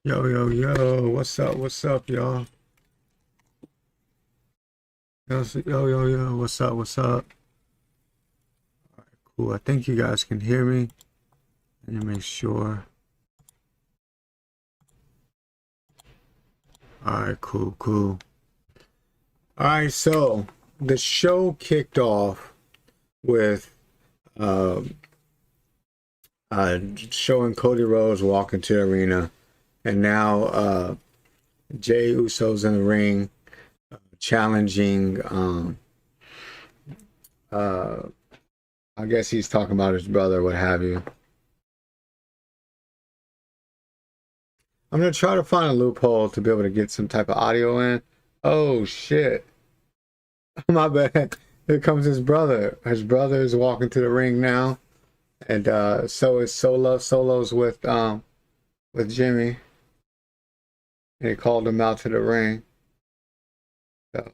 Yo, yo, yo, what's up, y'all? Yo, what's up? Cool, I think you guys can hear me. Let me make sure. Alright, cool. Alright, so the show kicked off with showing Cody Rhodes walk into the arena, and now Jey Uso's in the ring challenging I guess he's talking about his brother, what have you. I'm gonna try to find a loophole to be able to get some type of audio in. Oh shit. My bad. Here comes his brother. His brother is walking to the ring now. And so is Solo. Solo's with Jimmy. And he called him out to the ring. So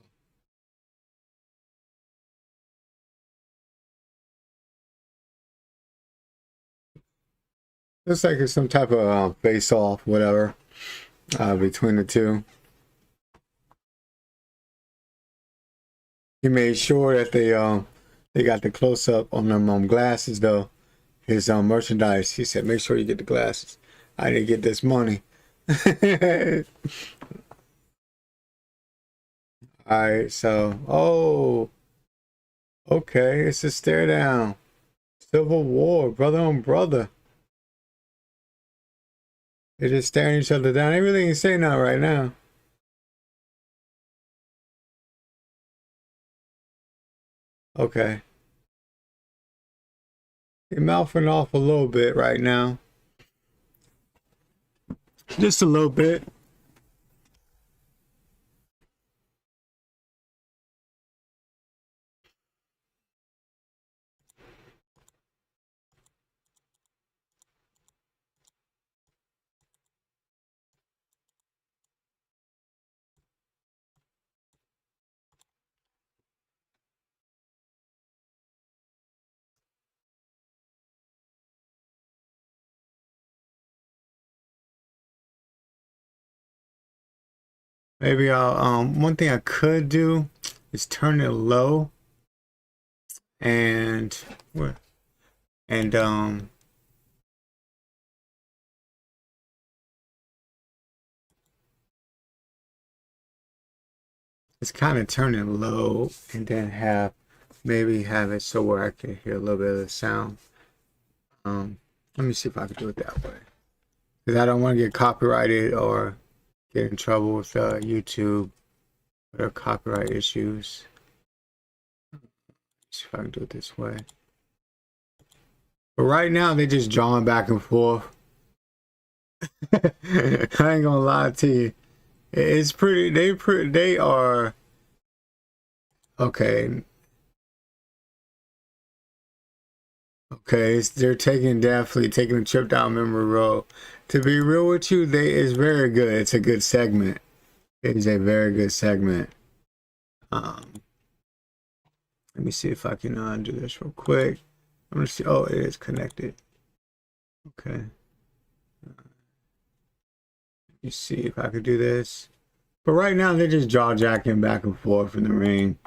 looks like it's some type of face off, whatever, between the two. He made sure that they got the close up on them glasses though. His merchandise. He said, make sure you get the glasses. I didn't get this money. Alright, so okay, it's a stare down. Civil War, brother on brother. They're just staring each other down. Everything he's saying now right now. Okay. You're mouthing off a little bit right now. Just a little bit. Maybe I'll one thing I could do is turn it low and and just kind of turn it low and then maybe have it so where I can hear a little bit of the sound. Let me see if I can do it that way, because I don't want to get copyrighted or get in trouble with YouTube or their copyright issues. Let's see if I can do it this way. But right now they're just drawing back and forth. I ain't gonna lie to you. It's pretty. They are okay. Okay, they're definitely taking a trip down memory road. To be real with you, it's very good. It's a good segment. It is a very good segment. Let me see if I can do this real quick. I'm gonna see. Oh, it is connected. Okay. Let me see if I could do this. But right now they're just jaw jacking back and forth in the ring.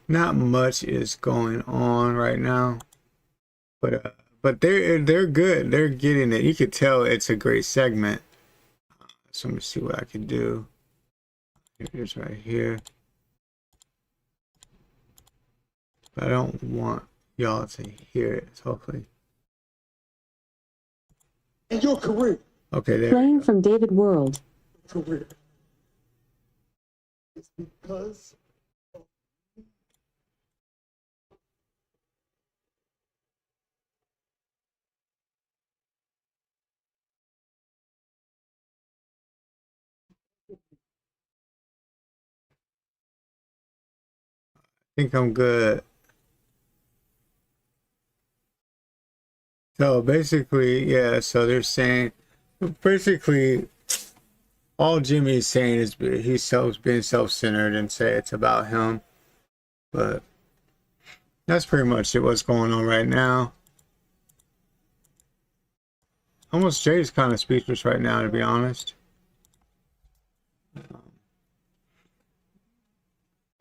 Not much is going on right now. But they're good. They're getting it. You could tell it's a great segment. So let me see what I can do. Here it is right here. But I don't want y'all to hear it. So hopefully. In your career. Okay, there. Playing from David World. Career. It's because I think I'm good. So basically, yeah, so they're saying basically all Jimmy is saying is he's being self-centered and say it's about him. But that's pretty much it, what's going on right now. Almost Jay's kind of speechless right now, to be honest.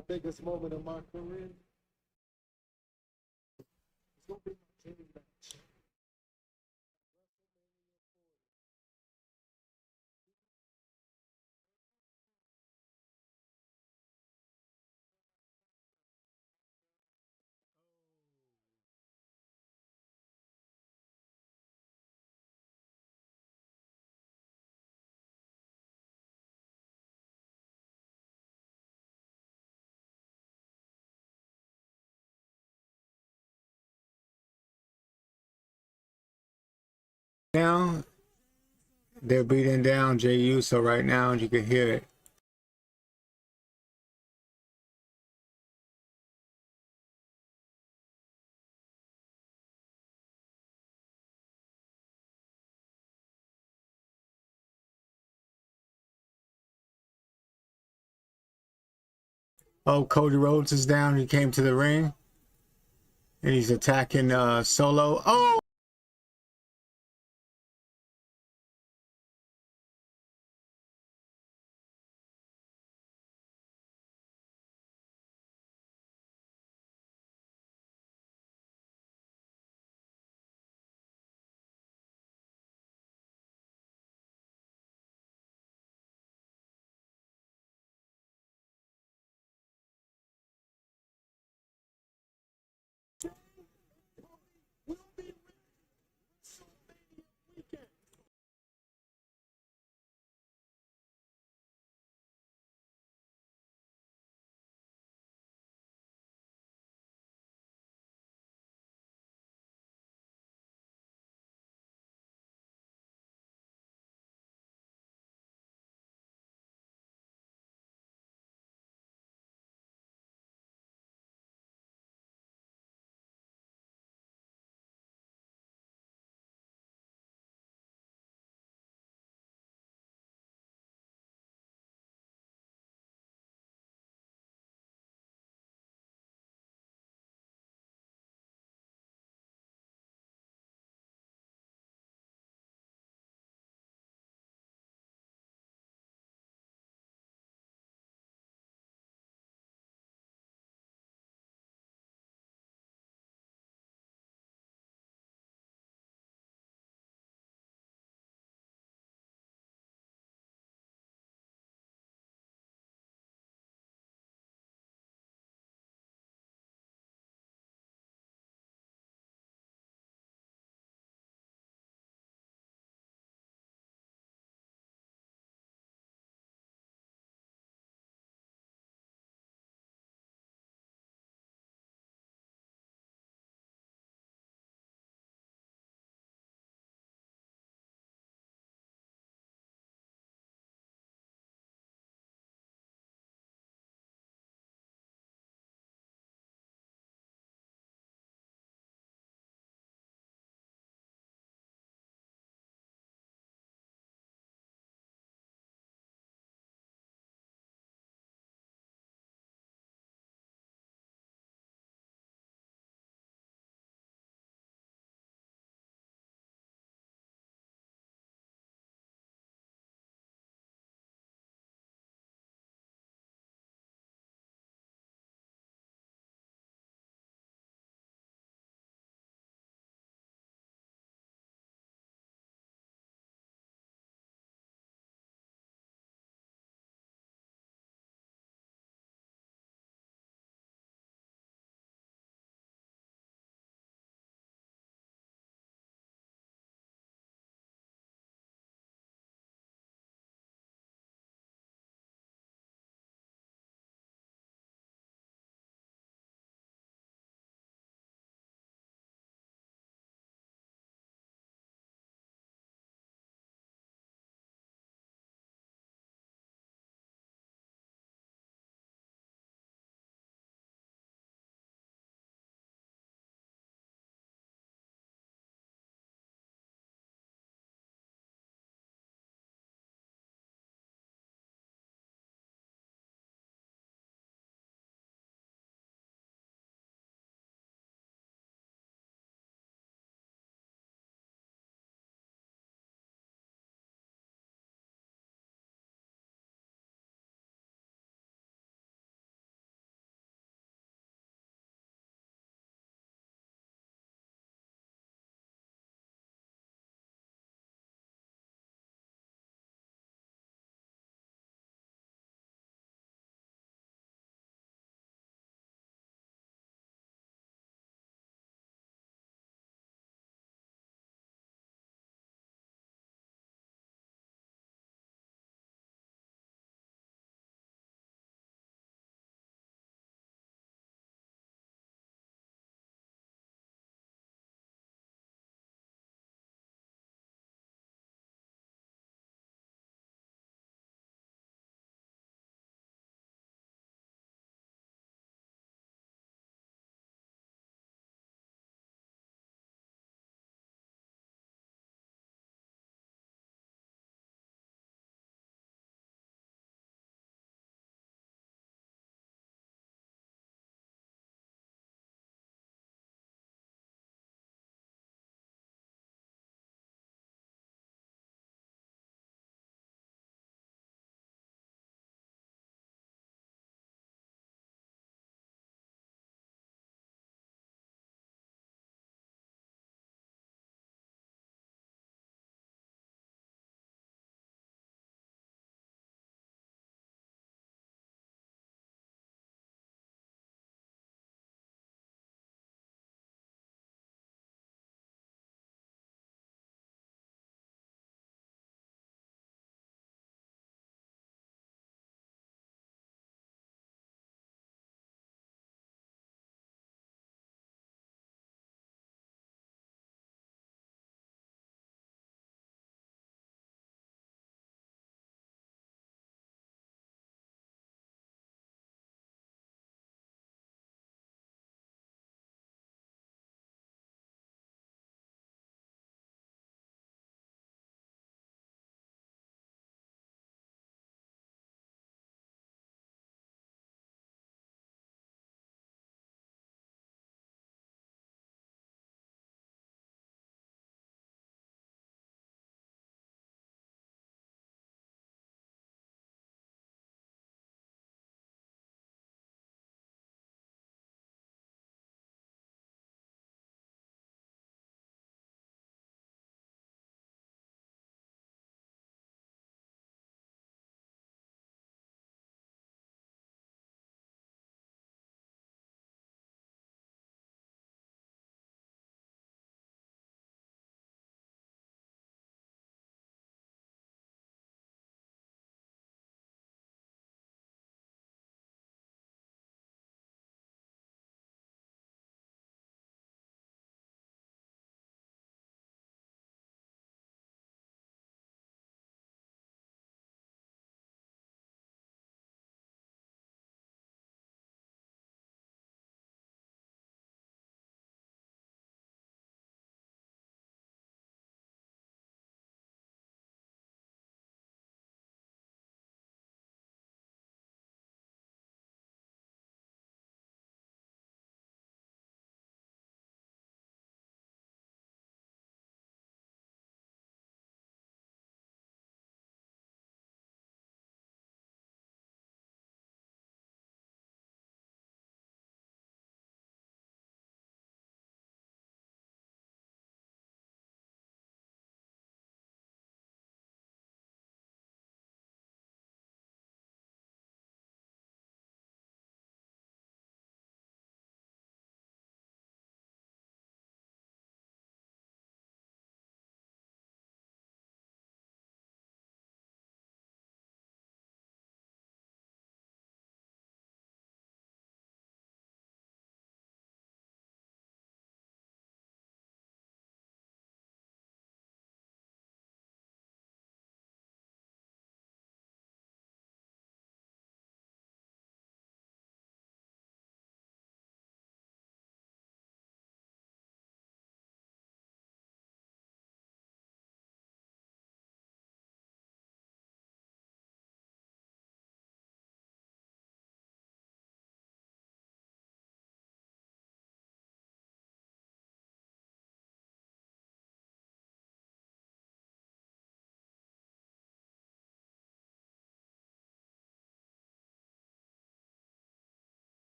my biggest moment of my career. It's gonna be my dream match. Now they're beating down Jey Uso right now, and you can hear it. Oh, Cody Rhodes is down. He came to the ring, and he's attacking Solo. Oh! Will be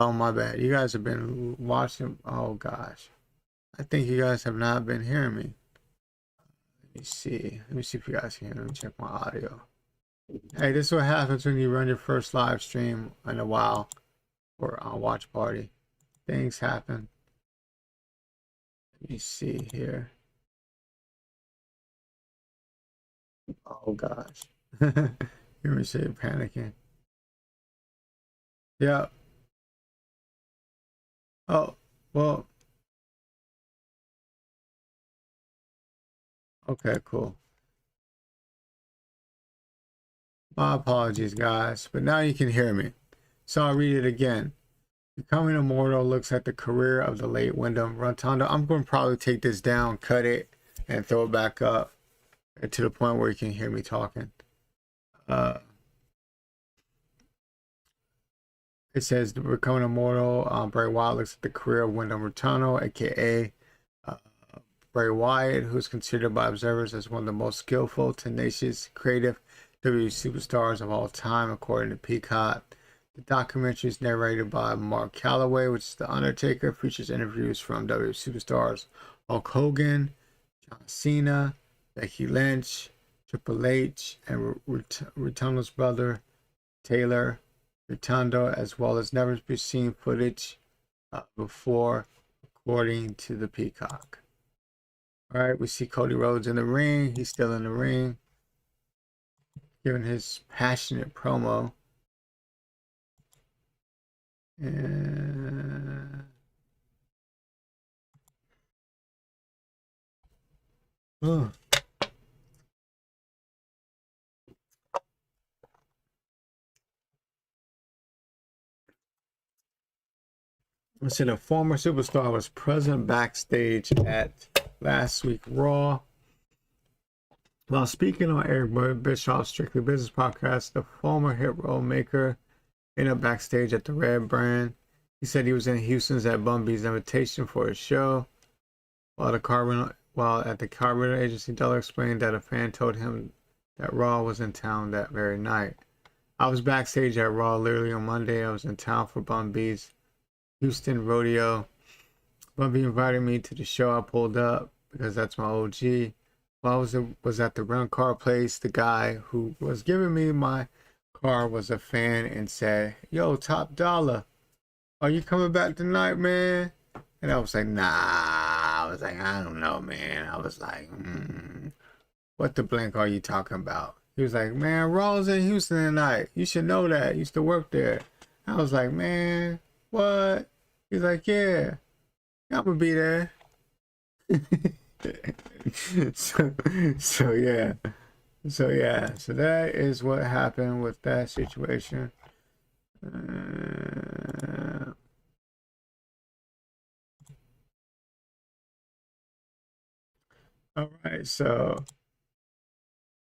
Oh, my bad. You guys have been watching. Oh, gosh. I think you guys have not been hearing me. Let me see. Let me see if you guys can hear me. Let me check my audio. Hey, this is what happens when you run your first live stream in a while or on Watch Party. Things happen. Let me see here. Oh, gosh. Hear me say panicking. Yeah. Oh, well, okay, cool. My apologies, guys, but now you can hear me. So I'll read it again. Becoming Immortal looks at the career of the late Wyndham Rotunda. I'm going to probably take this down, cut it, and throw it back up to the point where you can hear me talking. It says Becoming Immortal. Bray Wyatt looks at the career of Wyndham Rotunda, aka uh, Bray Wyatt, who's considered by observers as one of the most skillful, tenacious, creative WWE superstars of all time, according to Peacock. The documentary is narrated by Mark Calloway, which is The Undertaker, features interviews from WWE superstars Hulk Hogan, John Cena, Becky Lynch, Triple H, and Rotunda's brother, Taylor Rotunda, as well as never seen footage before, according to the Peacock. All right, we see Cody Rhodes in the ring. He's still in the ring, giving his passionate promo. And oh. I said a former superstar was present backstage at last week's Raw. While speaking on Eric Bischoff's Strictly Business podcast, the former hit roll maker ended up backstage at the Red Brand. He said he was in Houston's at Bun B's invitation for a show. While at the Carbon Agency, Dollar explained that a fan told him that Raw was in town that very night. I was backstage at Raw literally on Monday. I was in town for Bun B's Houston rodeo. Bun B invited me to the show. I pulled up because that's my OG. While I was at the rental car place, the guy who was giving me my car was a fan and said, "Yo, Top Dollar, are you coming back tonight, man?" And I was like, "Nah." I was like, "I don't know, man." I was like, "What the blank are you talking about?" He was like, "Man, Raw's in Houston tonight. You should know that. I used to work there." I was like, "Man, what?" He's like, "Yeah, I'm gonna be there." so, so yeah. So that is what happened with that situation. All right, so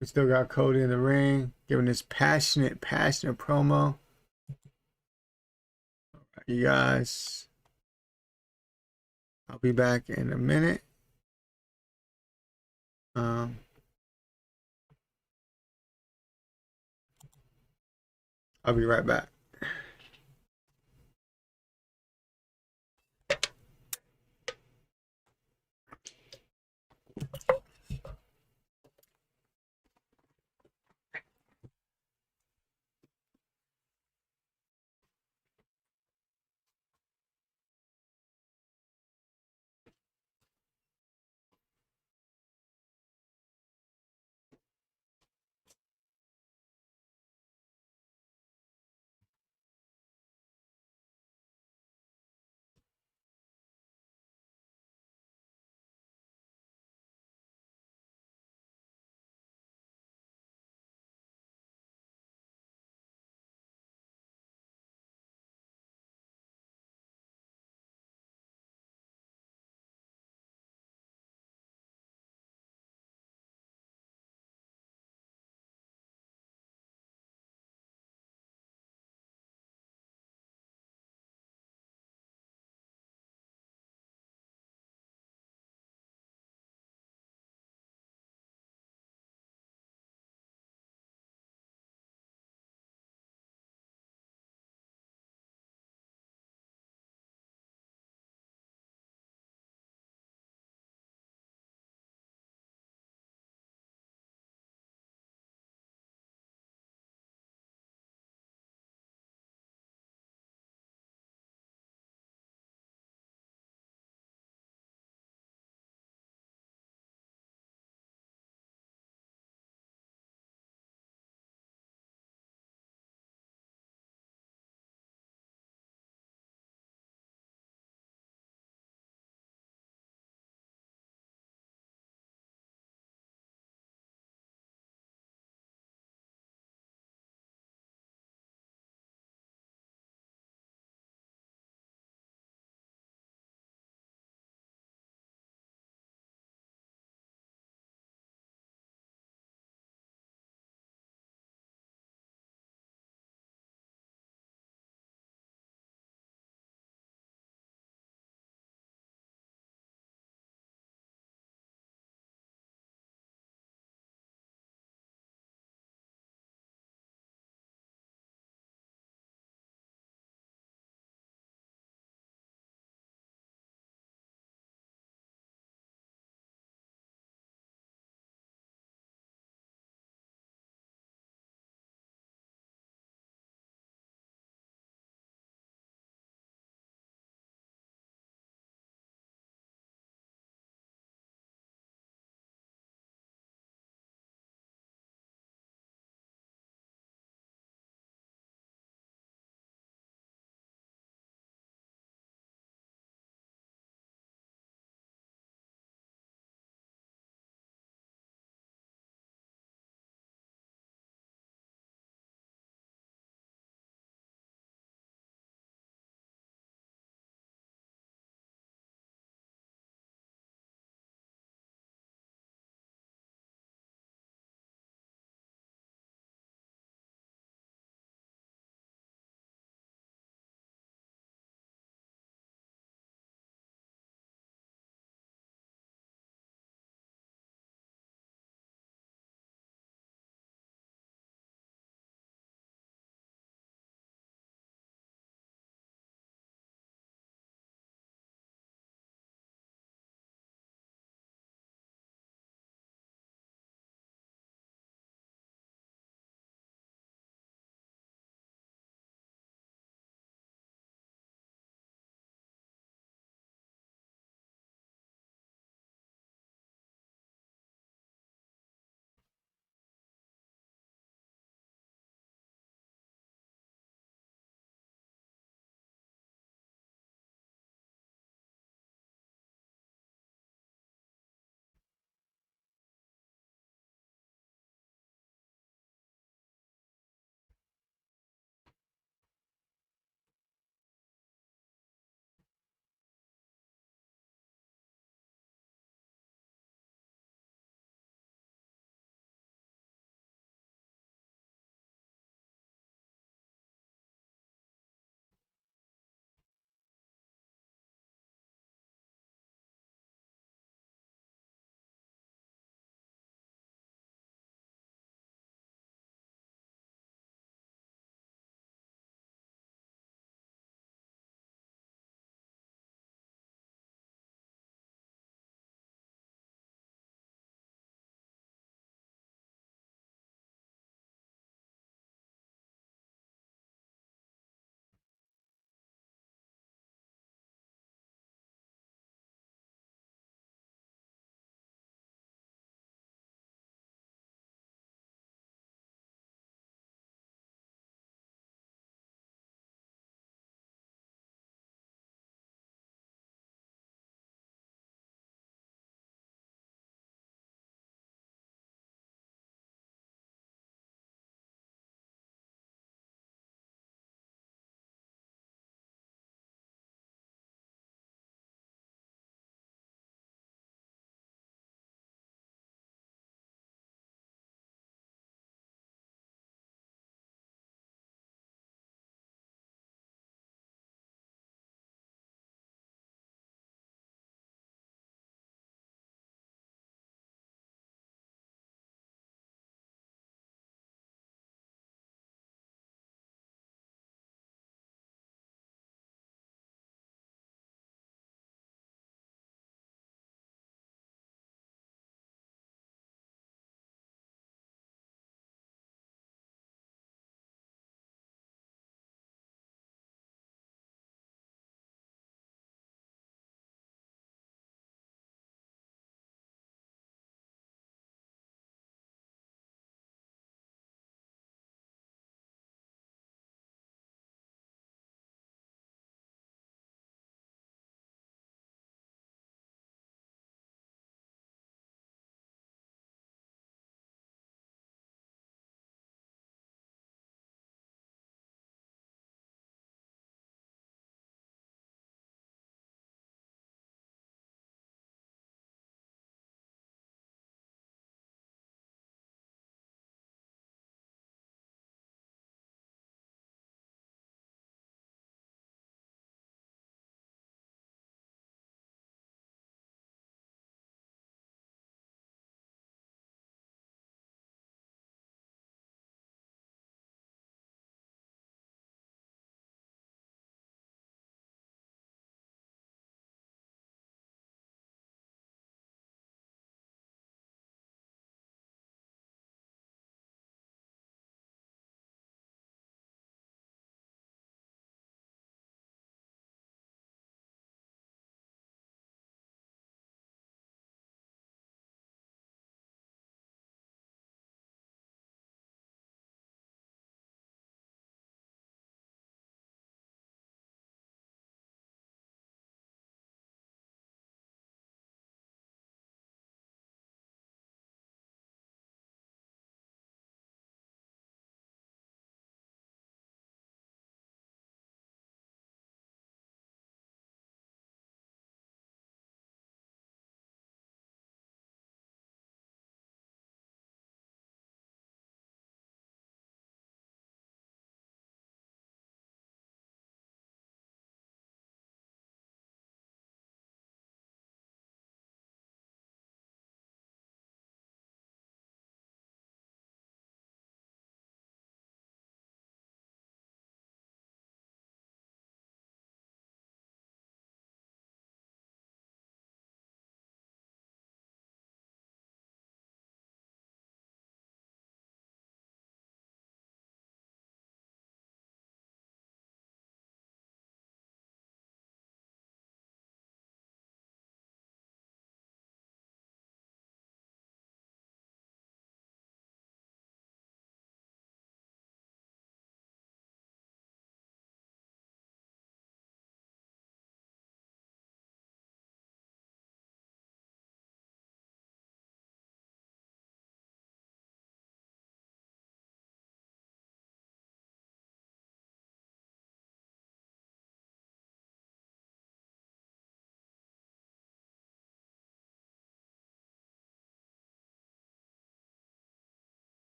we still got Cody in the ring, giving this passionate promo. All right, you guys, I'll be back in a minute. I'll be right back.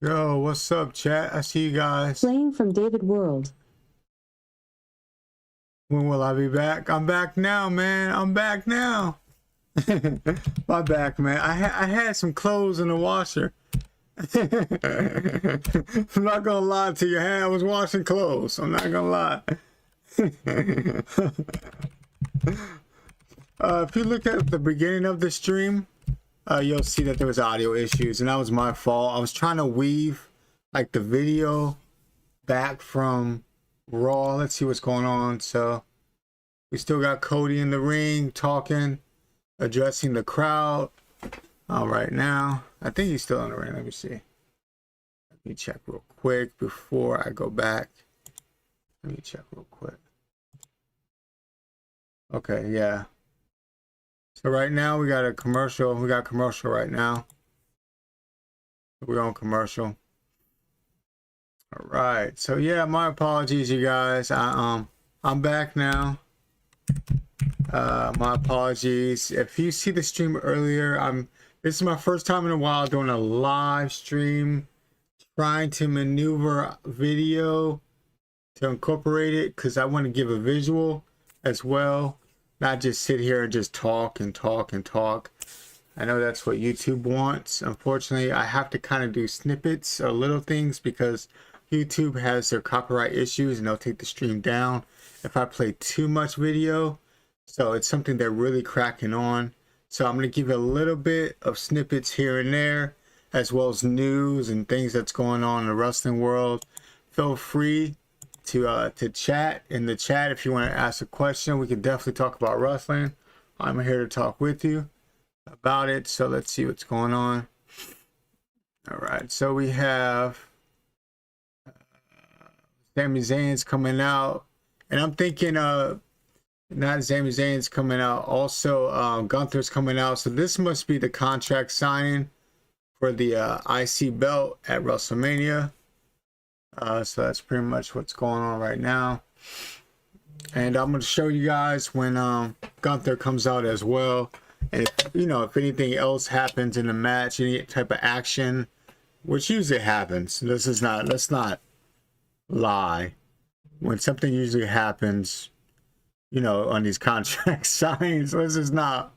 Yo, what's up, chat? I see you guys. Playing from David World. When will I be back? I'm back now, man. I'm back now. My back, man. I had some clothes in the washer. I'm not gonna lie to you. I was washing clothes. I'm not gonna lie. If you look at the beginning of the stream, you'll see that there was audio issues, and that was my fault. I was trying to weave like the video back from Raw. Let's see what's going on. So we still got Cody in the ring talking, addressing the crowd. Right now, I think he's still in the ring. Let me see. Let me check real quick before I go back. Let me check real quick. Okay, yeah. So right now we got a commercial. We got commercial right now. We're on commercial. All right. So yeah, my apologies, you guys. I'm back now. My apologies. If you see the stream earlier, this is my first time in a while doing a live stream, trying to maneuver video to incorporate it because I want to give a visual as well, not just sit here and just talk and talk and talk. I know that's what YouTube wants. Unfortunately, I have to kind of do snippets or little things because YouTube has their copyright issues and they'll take the stream down if I play too much video. So it's something they're really cracking on. So I'm going to give you a little bit of snippets here and there, as well as news and things that's going on in the wrestling world. Feel free to chat in the chat if you want to ask a question. We can definitely talk about wrestling. I'm here to talk with you about it. So let's see what's going on. All right. So we have Sami Zayn's coming out, and I'm thinking not Sami Zayn's coming out. Also, Gunther's coming out. So this must be the contract signing for the IC belt at WrestleMania. So that's pretty much what's going on right now. And I'm going to show you guys when Gunther comes out as well. And if anything else happens in the match, any type of action, which usually happens. Let's not lie. When something usually happens, on these contract signings, let's just not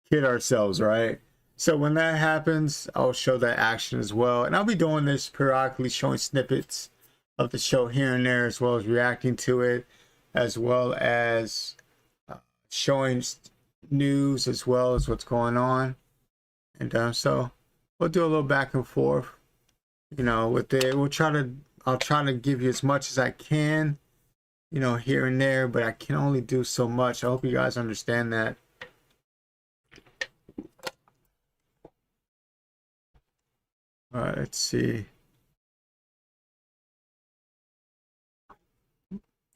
kid ourselves, right? So when that happens, I'll show that action as well. And I'll be doing this periodically, showing snippets of the show here and there, as well as reacting to it, as well as showing news, as well as what's going on. And so we'll do a little back and forth, with it. I'll try to give you as much as I can, here and there, but I can only do so much. I hope you guys understand that. All right, let's see.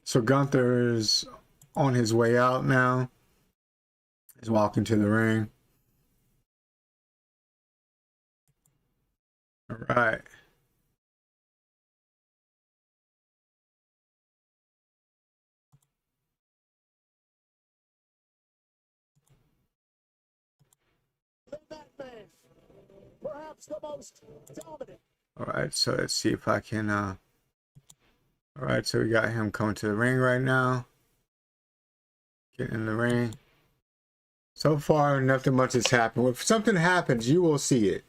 So Gunther is on his way out now. He's walking to the ring. All right. Perhaps the most dominant. All right, so let's see if I can. All right, so we got him coming to the ring right now. Getting in the ring. So far, nothing much has happened. If something happens, you will see it.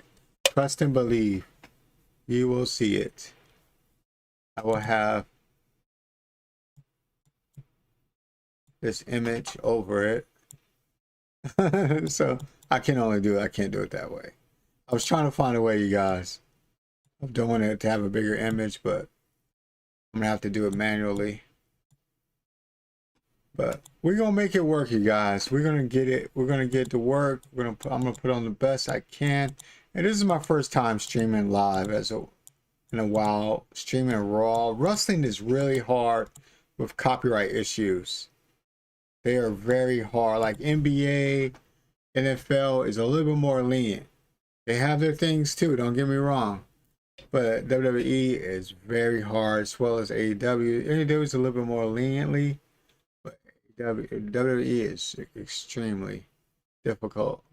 Trust and believe. You will see it. I will have this image over it. So I can only do it. I can't do it that way. I was trying to find a way, you guys, of doing it to have a bigger image, but I'm gonna have to do it manually. But we're gonna make it work, you guys. We're gonna get it. We're gonna get it to work. I'm gonna put on the best I can. And this is my first time streaming live in a while. Streaming Raw. Wrestling is really hard with copyright issues. They are very hard. Like NBA, NFL is a little bit more lenient. They have their things too, don't get me wrong. But WWE is very hard, as well as AEW. AEW is a little bit more leniently, but WWE is extremely difficult.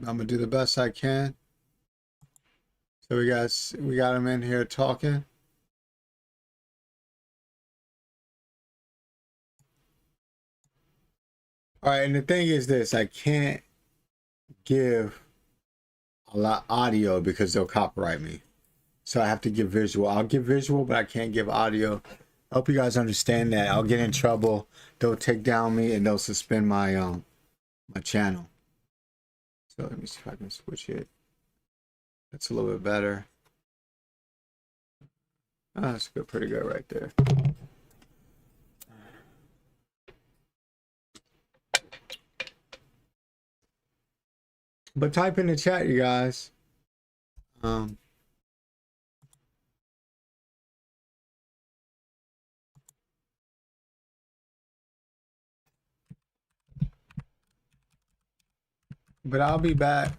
I'm gonna do the best I can. So we got him in here talking. All right, and the thing is this, I can't give a lot audio because they'll copyright me. So I have to give visual. I'll give visual, but I can't give audio. I hope you guys understand that. I'll get in trouble. They'll take down me and they'll suspend my my channel. So let me see if I can switch it. That's a little bit better. Oh, that's good, pretty good right there. But type in the chat, you guys. But I'll be back.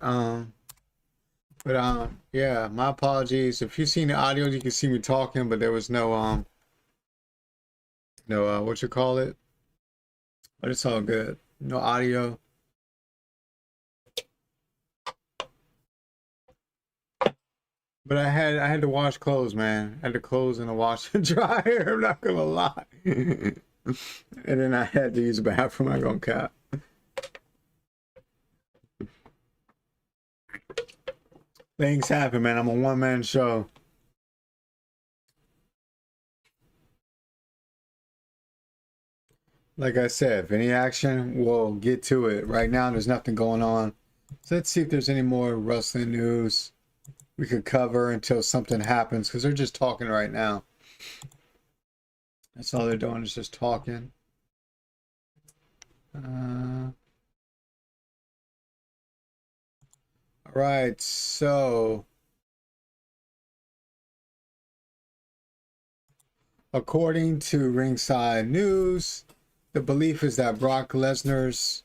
Yeah, my apologies. If you've seen the audio, you can see me talking, but there was no what you call it. But it's all good. No audio. But I had to wash clothes, man. I had to clothes in the washer and dryer. I'm not gonna lie. And then I had to use the bathroom. I'm gonna cap. Things happen, man. I'm a one-man show. Like I said, if any action, we'll get to it. Right now, there's nothing going on. So let's see if there's any more wrestling news we could cover until something happens, because they're just talking right now. That's all they're doing is just talking. All right, so according to Ringside News, the belief is that Brock Lesnar's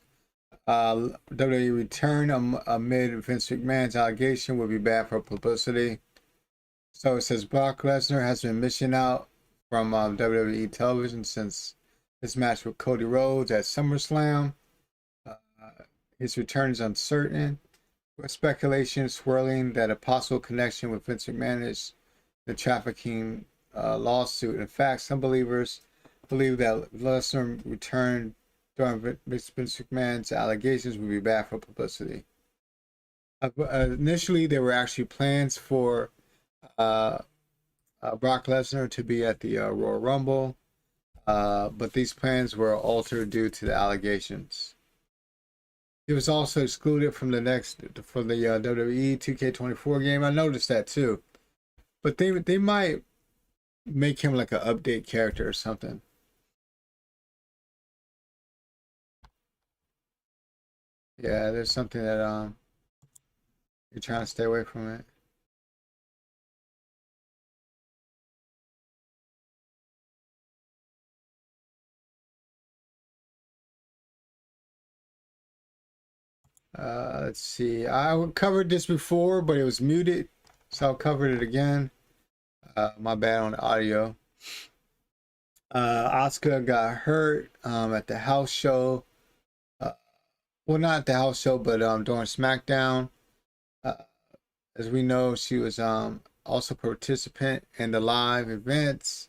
WWE return amid Vince McMahon's allegation would be bad for publicity. So it says Brock Lesnar has been missing out from WWE television since his match with Cody Rhodes at SummerSlam. His return is uncertain, with speculation swirling that a possible connection with Vince McMahon is the trafficking lawsuit. In fact, some believers believe that Lesnar return during Vince McMahon's allegations would be bad for publicity. Initially, there were actually plans for Brock Lesnar to be at the Royal Rumble, but these plans were altered due to the allegations. He was also excluded from the WWE 2K24 game. I noticed that too, but they might make him like an update character or something. Yeah, there's something that you're trying to stay away from it. Let's see. I covered this before, but it was muted, so I'll cover it again. My bad on the audio. Asuka got hurt at the house show. Well, not at the house show, but during SmackDown. As we know, she was also a participant in the live events.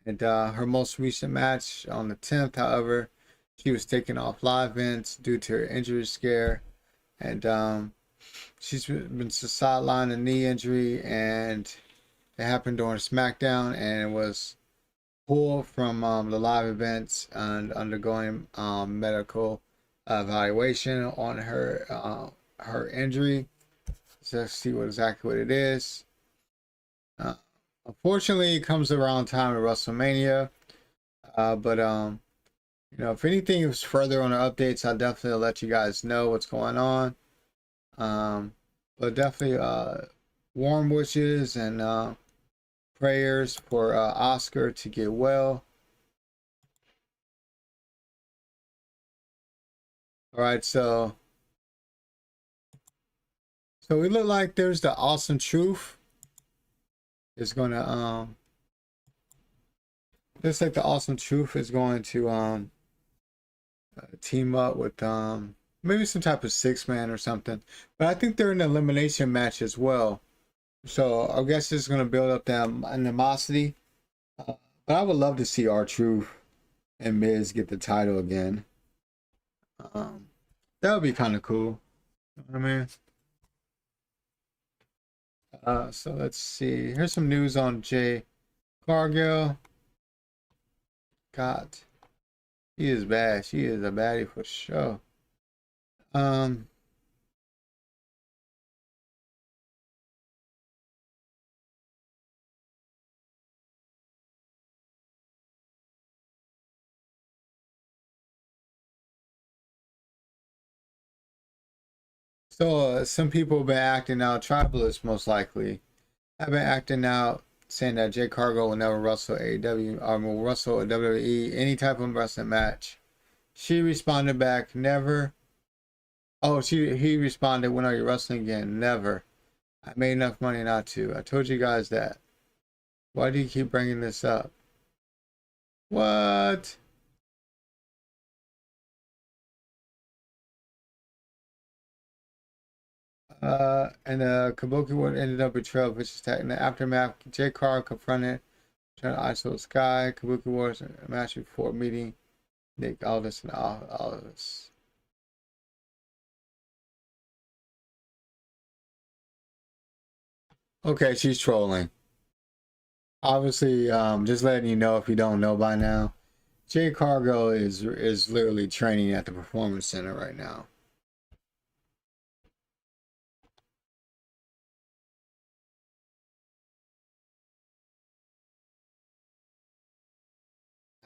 And her most recent match on the 10th, however, she was taken off live events due to her injury scare. And she's been sidelined a knee injury, and it happened during SmackDown, and it was pulled from the live events and undergoing medical evaluation on her injury. So let's see exactly what it is. Unfortunately, it comes around time of WrestleMania. But you know, if anything is further on the updates, I'll definitely let you guys know what's going on. But definitely warm wishes and prayers for Oscar to get well. All right, so we look like there's the Awesome Truth is gonna looks like the Awesome Truth is going to team up with maybe some type of 6-man or something. But I think they're in an elimination match as well. So I guess it's going to build up that animosity. Uh, but I would love to see R-Truth and Miz get the title again. That would be kind of cool. You know what I mean? So let's see. Here's some news on Jay Cargill. God, she is bad. She is a baddie for sure. Um, so some people have been acting out, tribalists most likely, have been acting out, saying that Jay Cargill will never wrestle AEW or will wrestle a WWE, any type of wrestling match. She responded back, never. Oh, he responded, when are you wrestling again? Never. I made enough money not to. I told you guys that. Why do you keep bringing this up? What? And Kabuki one ended up betrayal, vicious attack. In the aftermath, Jay Carl confronted trying to isolate Sky. Kabuki was a match before meeting Nick Aldis and Aldis. Okay, she's trolling. Obviously, just letting you know if you don't know by now, Jay Cargo is literally training at the Performance Center right now.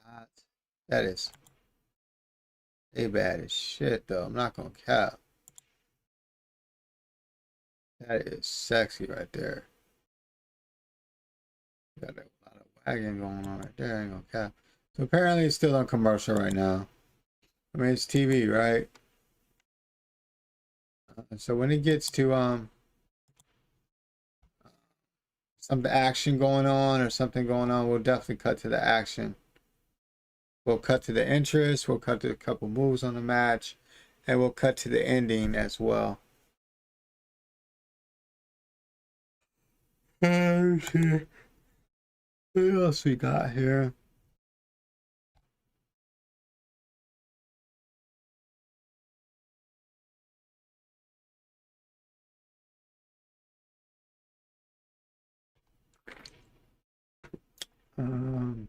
God, that is a bad as shit, though. I'm not gonna cap. That is sexy right there. Got a lot of wagging going on right there. I ain't gonna cap. So apparently it's still on commercial right now. I mean, it's TV, right? So when it gets to some action going on or something going on, we'll definitely cut to the action. We'll cut to the interest. We'll cut to a couple moves on the match, and we'll cut to the ending as well. Okay. What else we got here? Um,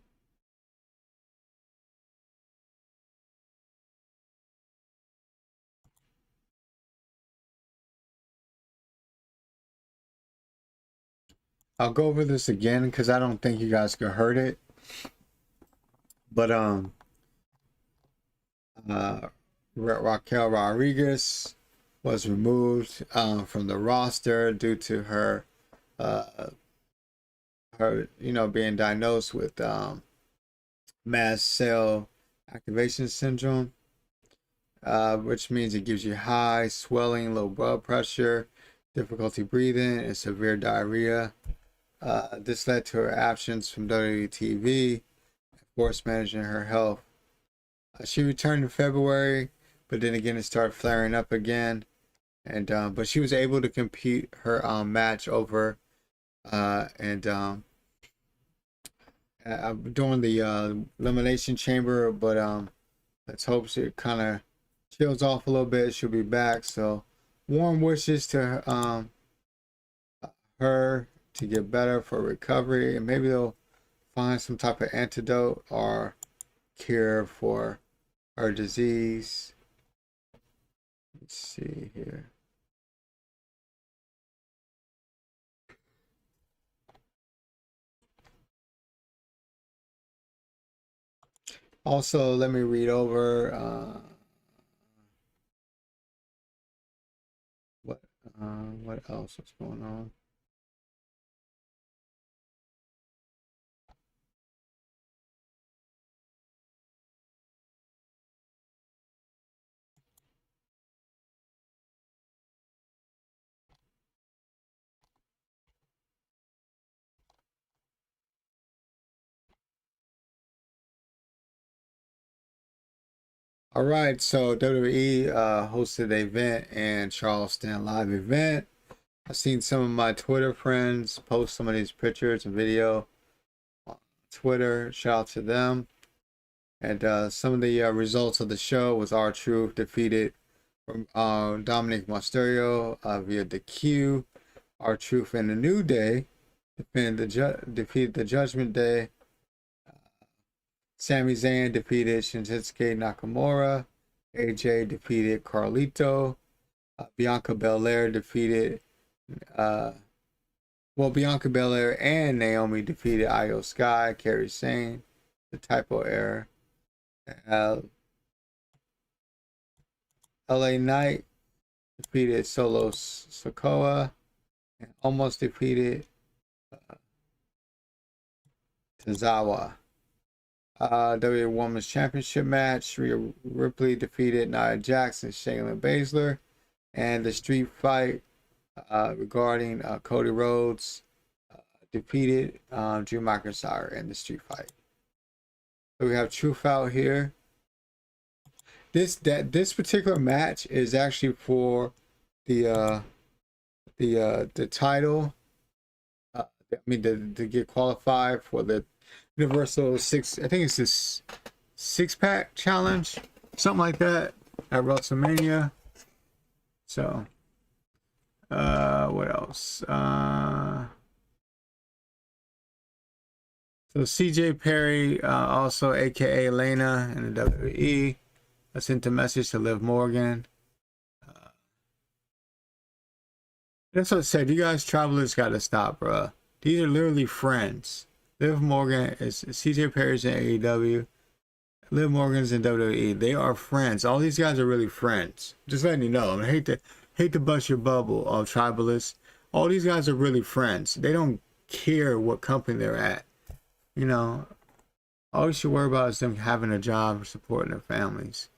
I'll go over this again because I don't think you guys could heard it. But Raquel Rodriguez was removed from the roster due to her being diagnosed with mast cell activation syndrome, which means it gives you high swelling, low blood pressure, difficulty breathing, and severe diarrhea. This led to her absence from WWE TV, forced managing her health. She returned in February, but then again it started flaring up again. And but she was able to compete her match over and during the elimination chamber. But let's hope she kind of chills off a little bit. She'll be back. So warm wishes to her to get better for recovery, and maybe they'll find some type of antidote or cure for her disease. Let's see here. Also, let me read over what what else is going on. All right, so WWE hosted an event in Charleston, live event. I've seen some of my Twitter friends post some of these pictures and video on Twitter. Shout out to them. And some of the results of the show was R-Truth defeated from Dominic Mysterio via the Q. R-Truth and the New Day defeated the Judgment Day. Sami Zayn defeated Shinsuke Nakamura. AJ defeated Carlito. Bianca Belair defeated, Bianca Belair and Naomi defeated Io Sky, Kairi Sane, the typo error. LA Knight defeated Solo Sikoa and almost defeated Tozawa. WWE Women's Championship match, Rhea Ripley defeated Nia Jax and Shayna Baszler. And the street fight regarding Cody Rhodes defeated Drew McIntyre in the street fight. So we have Truth out here. This particular match is actually for the title. To get qualified for the Universal Six. I think it's this 6-pack challenge, something like that, at WrestleMania. So, what else? So CJ Perry, also aka Lena in the WWE, sent a message to Liv Morgan. That's what I said. You guys travelers got to stop, bro. These are literally friends. Liv Morgan is CJ Perry's in AEW. Liv Morgan's in WWE. They are friends. All these guys are really friends. Just letting you know. I hate to bust your bubble, all tribalists. All these guys are really friends. They don't care what company they're at. You know, all you should worry about is them having a job or supporting their families.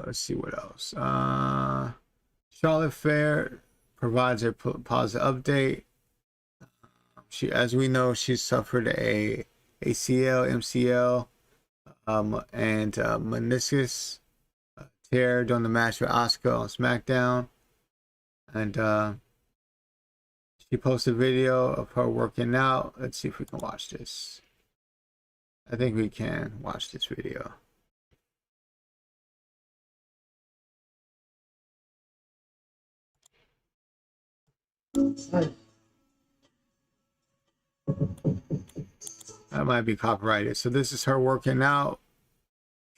Let's see what else. Charlotte Flair provides a positive update. As we know, she suffered a ACL, MCL, and meniscus tear during the match with Asuka on SmackDown. And she posted a video of her working out. Let's see if we can watch this. I think we can watch this video. That might be copyrighted. So this is her working out.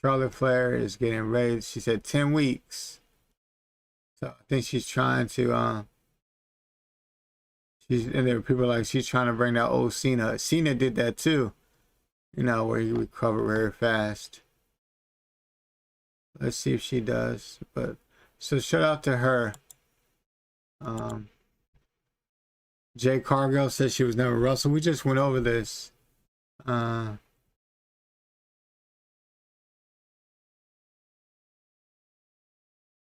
Charlotte Flair is getting ready. She said 10 weeks. So I think she's trying to, and there were people like, she's trying to bring that old Cena. Cena did that too, you know, where he recovered very fast. Let's see if she does. But so shout out to her. Jay Cargill said she was never Russell. We just went over this. So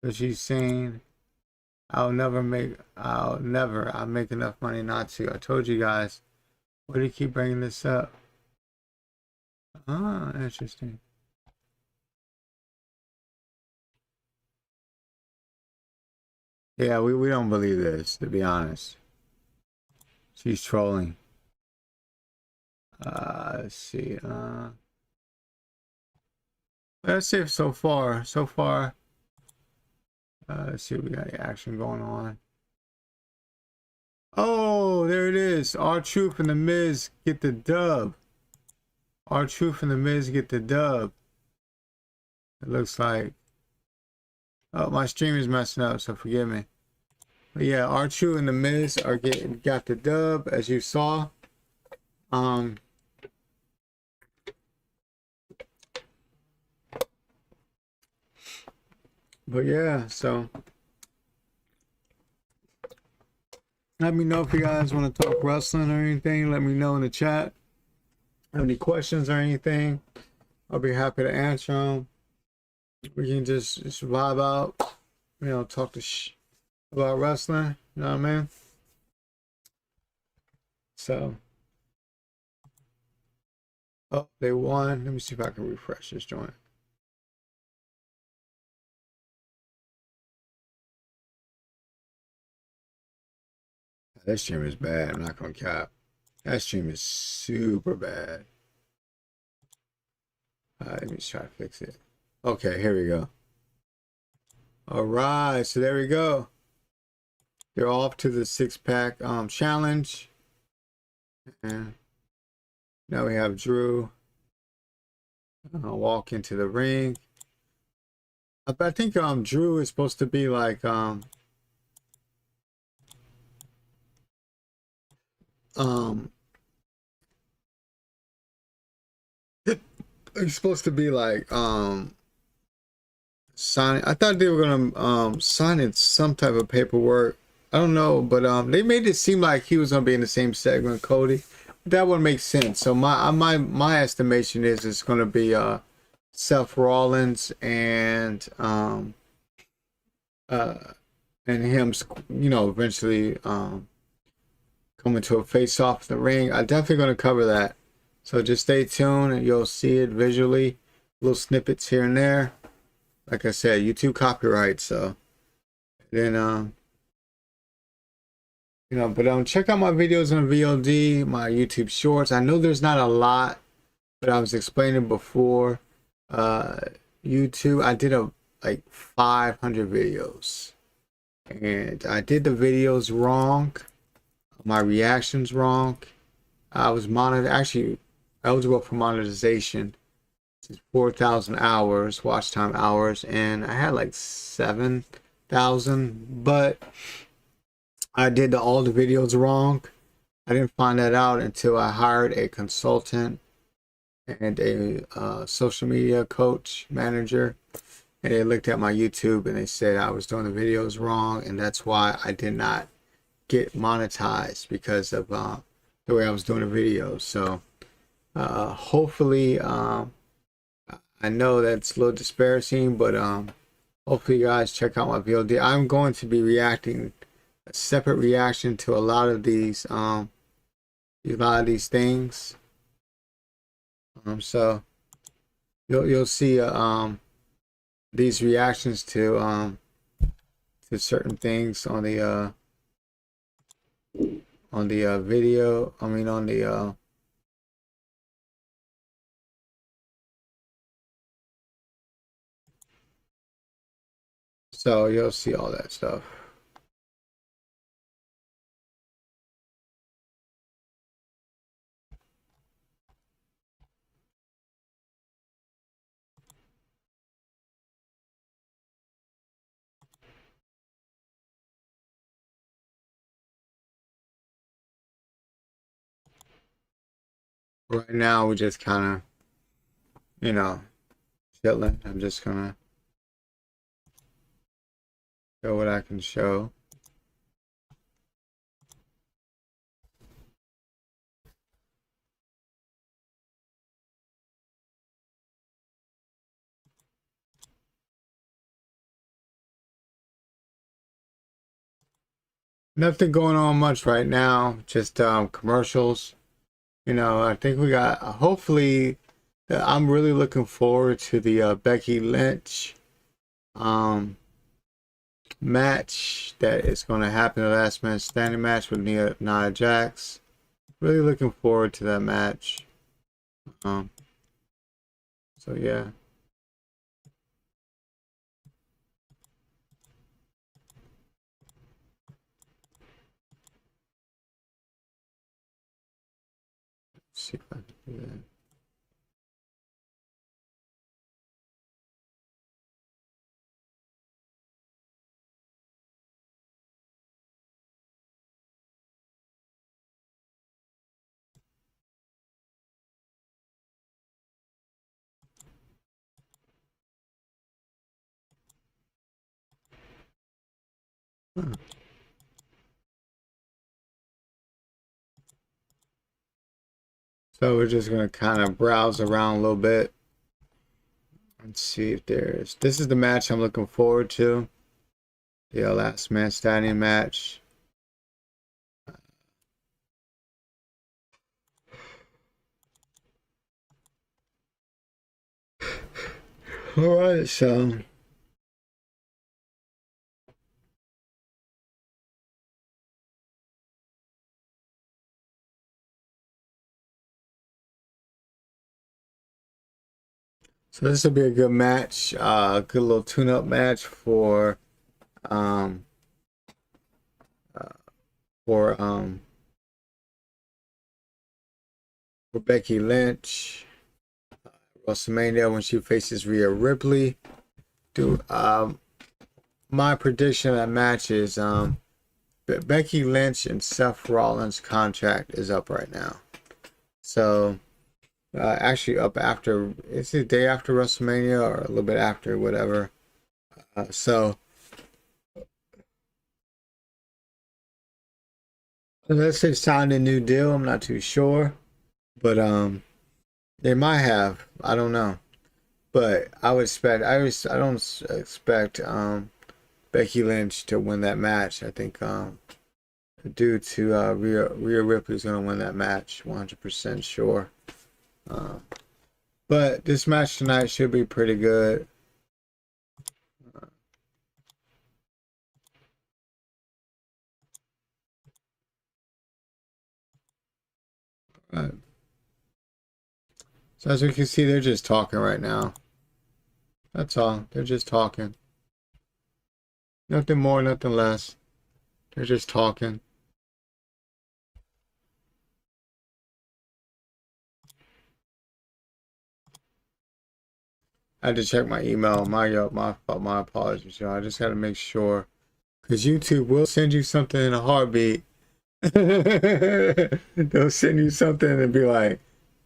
she's saying, I'll make enough money not to. I told you guys. Why do you keep bringing this up? Interesting. Yeah, we don't believe this, to be honest. She's trolling. Let's see. Let's see if so far. Let's see if we got any action going on. Oh, there it is. R-Truth and The Miz get the dub. R-Truth and The Miz get the dub. It looks like. Oh, my stream is messing up, so forgive me. But yeah, R-Truth and The Miz got the dub, as you saw. But yeah, so let me know if you guys want to talk wrestling or anything. Let me know in the chat. Have any questions or anything? I'll be happy to answer them. We can just vibe out, you know, talk about wrestling. You know what I mean? So, oh, they won. Let me see if I can refresh this joint. That stream is bad. I'm not gonna cap. That stream is super bad. Let me try to fix it. Okay, here we go. All right, so there we go. They're off to the 6-pack challenge. And now we have Drew walk into the ring. I think Drew is supposed to be like he's supposed to be like signing. I thought they were gonna sign in some type of paperwork. I don't know, but they made it seem like he was gonna be in the same segment, Cody. That would make sense. So my estimation is it's gonna be Seth Rollins and him, you know, eventually coming to a face off in the ring. I'm definitely gonna cover that. So just stay tuned and you'll see it visually. Little snippets here and there. Like I said, YouTube copyright, so then you know, but check out my videos on VOD, my YouTube shorts. I know there's not a lot, but I was explaining before. YouTube, I did like 500 videos. And I did the videos wrong. My reactions wrong. I was actually eligible for monetization. It's 4,000 hours, watch time hours, and I had like 7,000, but I did all the videos wrong. I didn't find that out until I hired a consultant and a social media coach manager, and they looked at my YouTube and they said I was doing the videos wrong, and that's why I did not get monetized, because of the way I was doing the videos. So hopefully I know that's a little disparaging, but hopefully you guys check out my VOD. I'm going to be reacting a separate reaction to a lot of these things. So you'll see these reactions to certain things on the video. I mean on the so you'll see all that stuff. Right now we're just kind of, you know, chilling. I'm just gonna show what I can show. Nothing going on much right now, just commercials. You know, I think we got, hopefully, I'm really looking forward to the Becky Lynch match that is going to happen, the last man standing match with Nia Jax. Really looking forward to that match. So yeah. Let's see if I can do that. Huh. So we're just gonna kind of browse around a little bit and see if this is the match I'm looking forward to. The last man standing match. All right, so this will be a good match, good little tune-up match um uh, for um for Becky Lynch, WrestleMania when she faces Rhea Ripley. My prediction of that match is Becky Lynch and Seth Rollins' contract is up right now. So actually up after, it's the day after WrestleMania or a little bit after, whatever. So unless they've signed a new deal, I'm not too sure. But they might have. I don't know. But I don't expect Becky Lynch to win that match. I think due to Rhea Ripley's gonna win that match, 100% sure. But this match tonight should be pretty good. Right. So as we can see, they're just talking right now. That's all. They're just talking. Nothing more, nothing less. They're just talking. I had to check my email. My apologies, y'all. I just got to make sure, because YouTube will send you something in a heartbeat. They'll send you something and be like,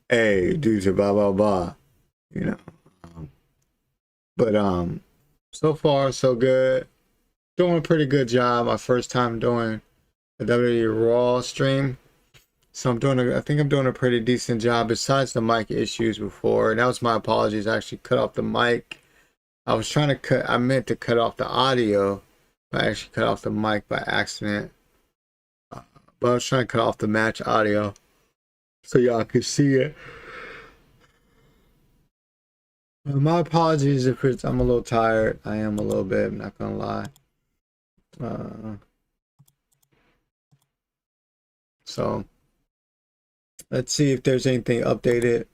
"Hey, due to blah blah blah," you know. But so far so good. Doing a pretty good job. My first time doing a WWE Raw stream. So I think I'm doing a pretty decent job besides the mic issues before. And that was my apologies. I actually cut off the mic. I meant to cut off the audio, but I actually cut off the mic by accident. But I was trying to cut off the match audio so y'all could see it. My apologies if I'm a little tired. I am a little bit, I'm not gonna lie. So let's see if there's anything updated.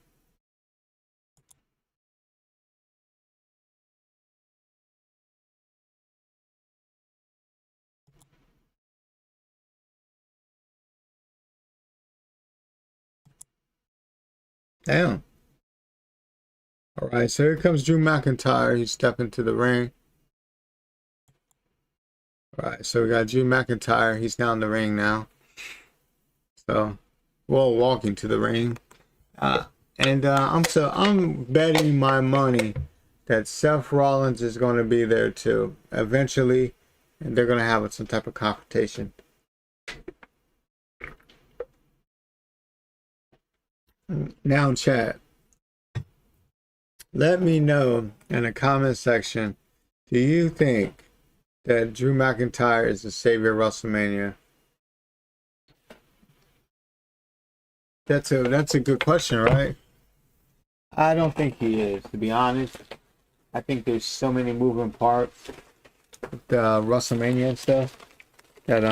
Damn. All right, so here comes Drew McIntyre. He's stepping to the ring. All right, so we got Drew McIntyre. He's down the ring now. So, well, walking to the ring. I'm betting my money that Seth Rollins is going to be there too eventually, and they're going to have some type of confrontation. Now, chat, let me know in the comment section, do you think that Drew McIntyre is the savior of WrestleMania? That's a good question, right? I don't think he is, to be honest. I think there's so many moving parts with the WrestleMania and stuff that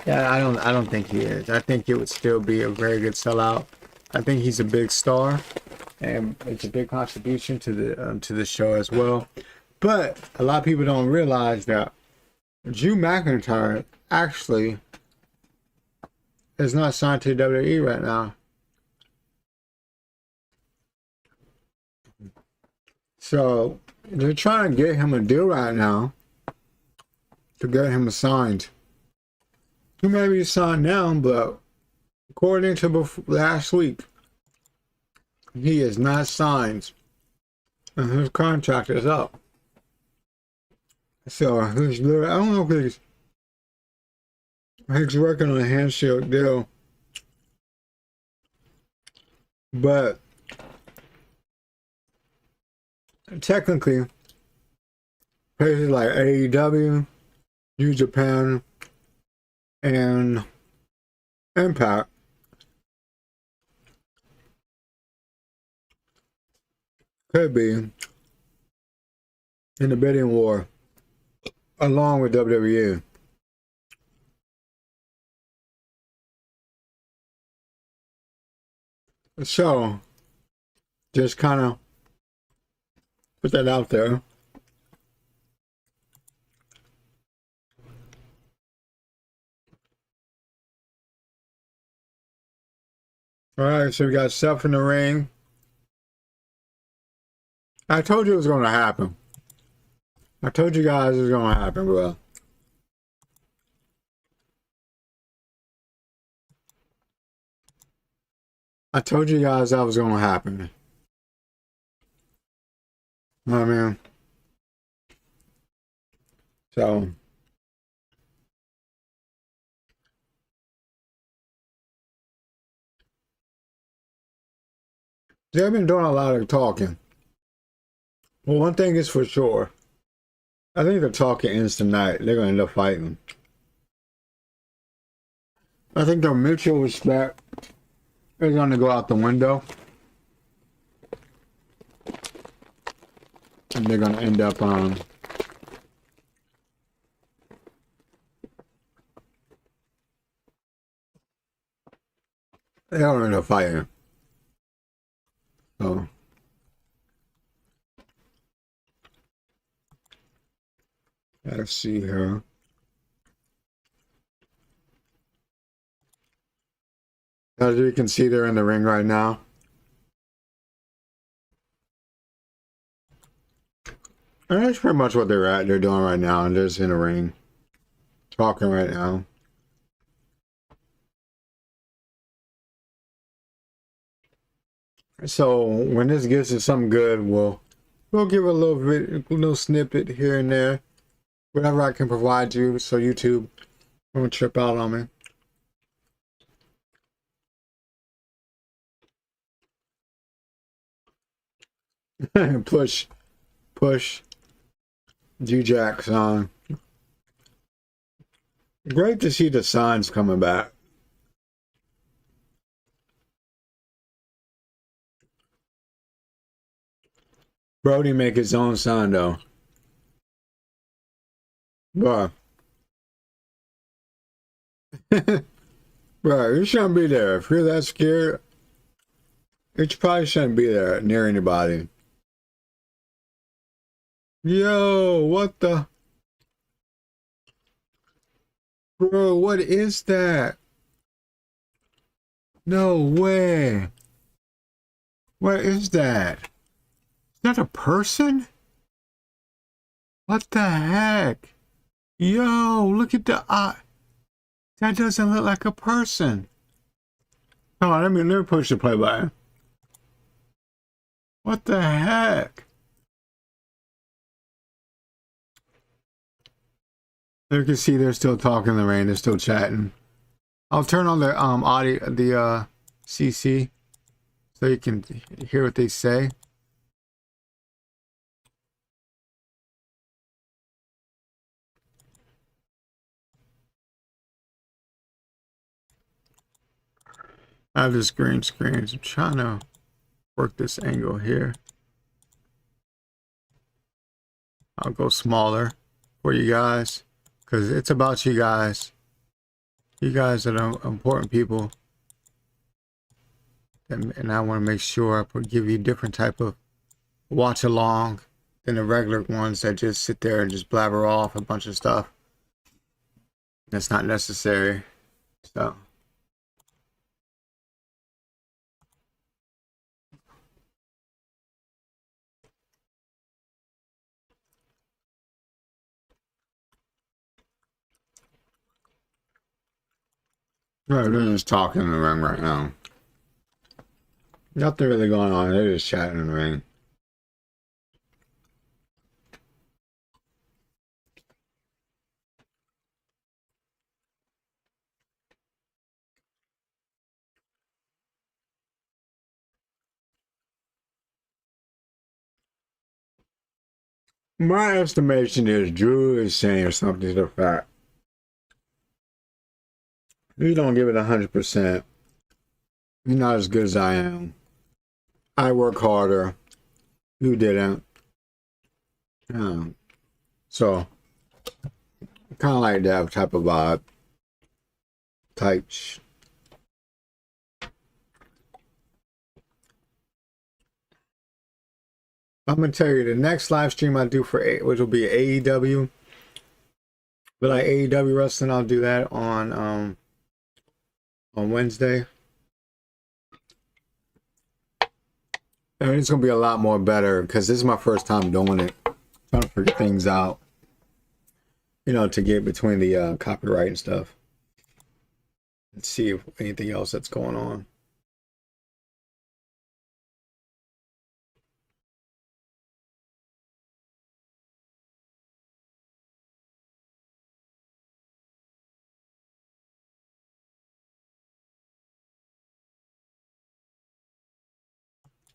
yeah, I don't think he is. I think it would still be a very good sellout. I think he's a big star, and it's a big contribution to the show as well. But a lot of people don't realize that Drew McIntyre actually is not signed to WWE right now. So they're trying to get him a deal right now to get him signed. He may be signed now, but according to last week, he is not signed, and his contract is up. So I don't know if he's working on a handshake deal, but technically, places like AEW, New Japan, and Impact could be in the bidding war along with WWE. So, just kind of put that out there. All right, so we got Seth in the ring. I told you it was going to happen. I told you guys it was going to happen, bro. I told you guys that was going to happen. You know what I mean? So, they've been doing a lot of talking. Well, one thing is for sure. I think the talking ends tonight. They're going to end up fighting. I think their mutual respect is going to go out the window. And they're going to end up they're going to end up fighting. So, let's see here. As you can see, they're in the ring right now. And that's pretty much what they're doing right now. And they're just in the ring, talking right now. So when this gets us something good, we'll give a little snippet here and there, whatever I can provide you, so YouTube won't trip out on me. push G-Jack's on. Great to see the signs coming back. Brody make his own sign though. Bruh. Bruh, you shouldn't be there. If you're that scared, you probably shouldn't be there near anybody. Yo, what the? Bro, what is that? No way. What is that? Is that a person? What the heck? Yo, look at the eye. That doesn't look like a person. Hold on, let me push the play button. What the heck? You can see they're still talking in the rain. They're still chatting. I'll turn on the audio, the CC, so you can hear what they say. I have this green screen. I'm trying to work this angle here. I'll go smaller for you guys, because it's about you guys. You guys are the important people. And I want to make sure I give you different type of watch along than the regular ones that just sit there and just blabber off a bunch of stuff that's not necessary. So right, they're just talking in the ring right now. Nothing really going on. They're just chatting in the ring. My estimation is Drew is saying something to the fact, you don't give it 100%. You're not as good as I am. I work harder. You didn't. So kind of like that type of vibe. I'm gonna tell you the next live stream I do for which will be AEW. But like AEW wrestling, I'll do that on Wednesday. And it's gonna be a lot more better because this is my first time doing it. Trying to figure things out. You know, to get between the copyright and stuff. Let's see if anything else that's going on.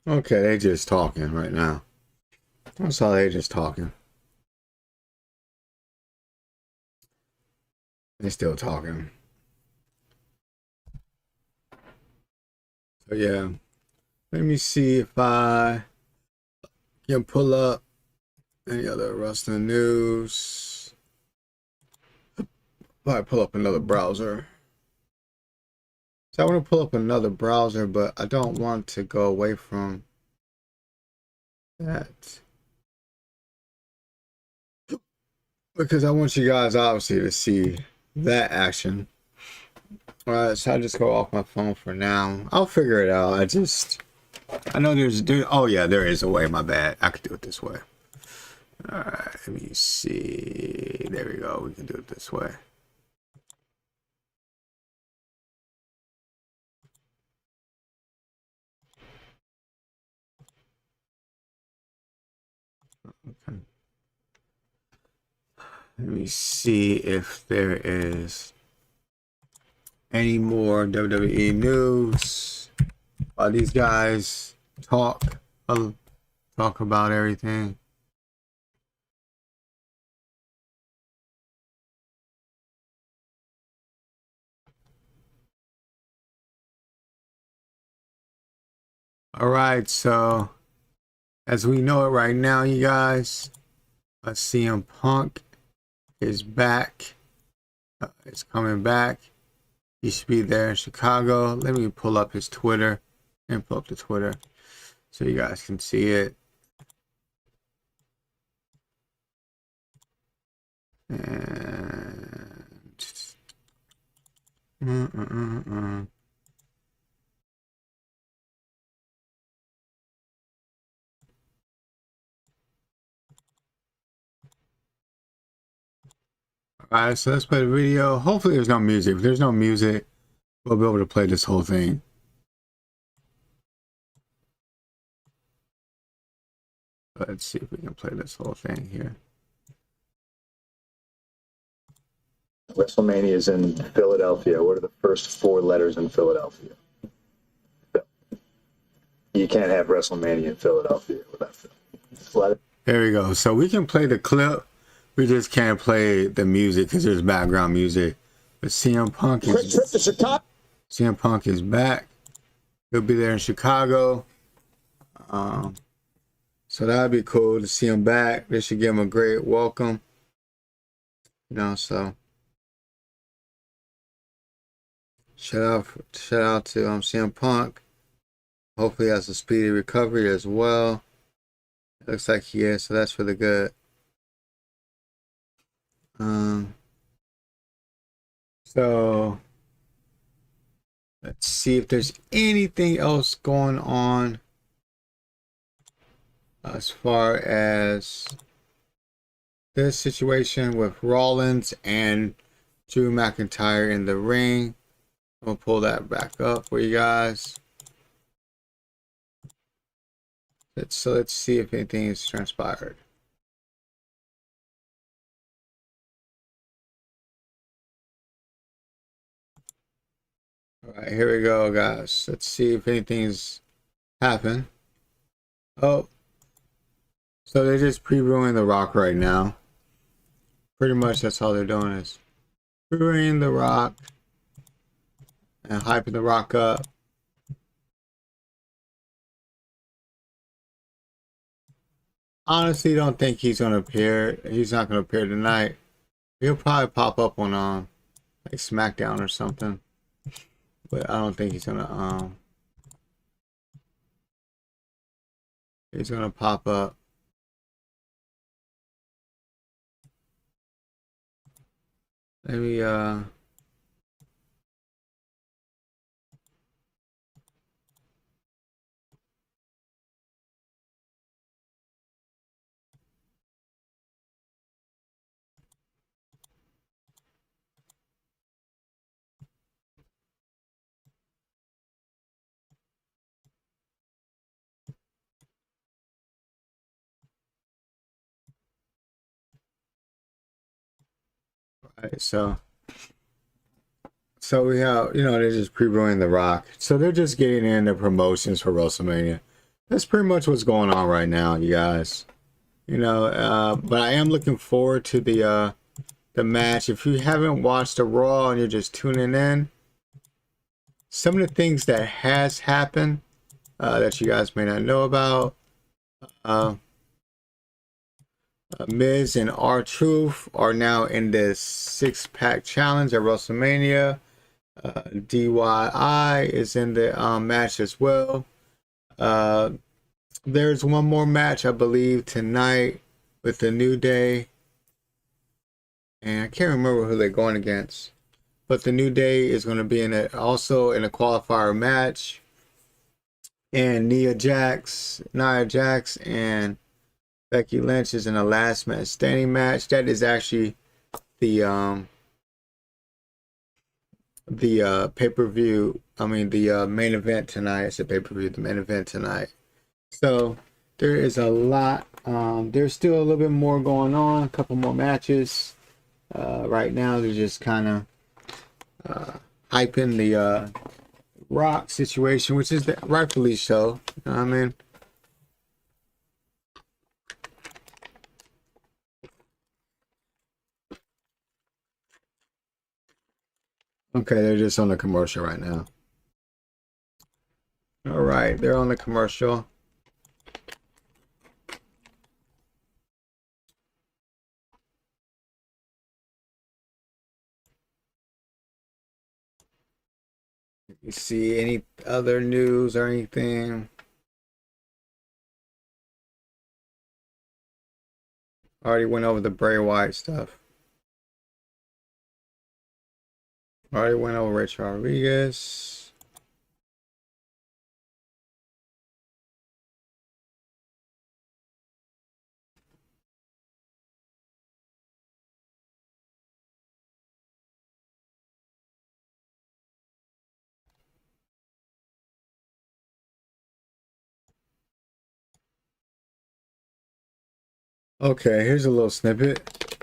Okay, they just talking right now. That's all they just talking. They still talking. So yeah, let me see if I can pull up any other wrestling news. If I pull up another browser. So I want to pull up another browser, but I don't want to go away from that. Because I want you guys obviously to see that action. Alright, so I just go off my phone for now. I'll figure it out. I know oh yeah, there is a way, my bad. I could do it this way. Alright, let me see. There we go. We can do it this way. Okay. Let me see if there is any more WWE news. While these guys talk about everything. All right, so as we know it right now, you guys, CM Punk is back. It's coming back. He should be there in Chicago. Let me pull up his Twitter and pull up the Twitter so you guys can see it. And Alright, so let's play the video. Hopefully there's no music. If there's no music, we'll be able to play this whole thing. Let's see if we can play this whole thing here. WrestleMania is in Philadelphia. What are the first four letters in Philadelphia? You can't have WrestleMania in Philadelphia without Phil. There we go. So we can play the clip. We just can't play the music because there's background music. But CM Punk is back. He'll be there in Chicago. So that'd be cool to see him back. They should give him a great welcome. You know, so shout out to CM Punk. Hopefully he has a speedy recovery as well. It looks like he is, so that's really good. So let's see if there's anything else going on as far as this situation with Rollins and Drew McIntyre in the ring. I'm gonna pull that back up for you guys. Let's see if anything is transpired. All right, here we go, guys. Let's see if anything's happened. Oh, so they're just previewing The Rock right now. Pretty much that's all they're doing is previewing The Rock and hyping The Rock up. honestly don't think he's gonna appear. He's not gonna appear tonight. He'll probably pop up on like SmackDown or something. But I don't think he's gonna pop up. Maybe right, so we have, they're just previewing The Rock. So they're just getting into promotions for WrestleMania. That's pretty much what's going on right now, you guys. But I am looking forward to the match. If you haven't watched the Raw and you're just tuning in, some of the things that has happened that you guys may not know about. Uh, Miz and R-Truth are now in the six-pack challenge at WrestleMania. DYI is in the match as well. There's one more match, I believe, tonight with the New Day. And I can't remember who they're going against. But the New Day is going to be also in a qualifier match. And Nia Jax and Becky Lynch is in a last man standing match. That is actually the pay-per-view. I mean the main event tonight. It's a pay-per-view, the main event tonight. So there is a lot. There's still a little bit more going on, a couple more matches. Right now they're just kind of hyping the Rock situation, which is rightfully so. You know what I mean? Okay, they're just on the commercial right now. All right, they're on the commercial. You see any other news or anything? Already went over the Bray Wyatt stuff. Already went over Rich Rodriguez. Okay, here's a little snippet.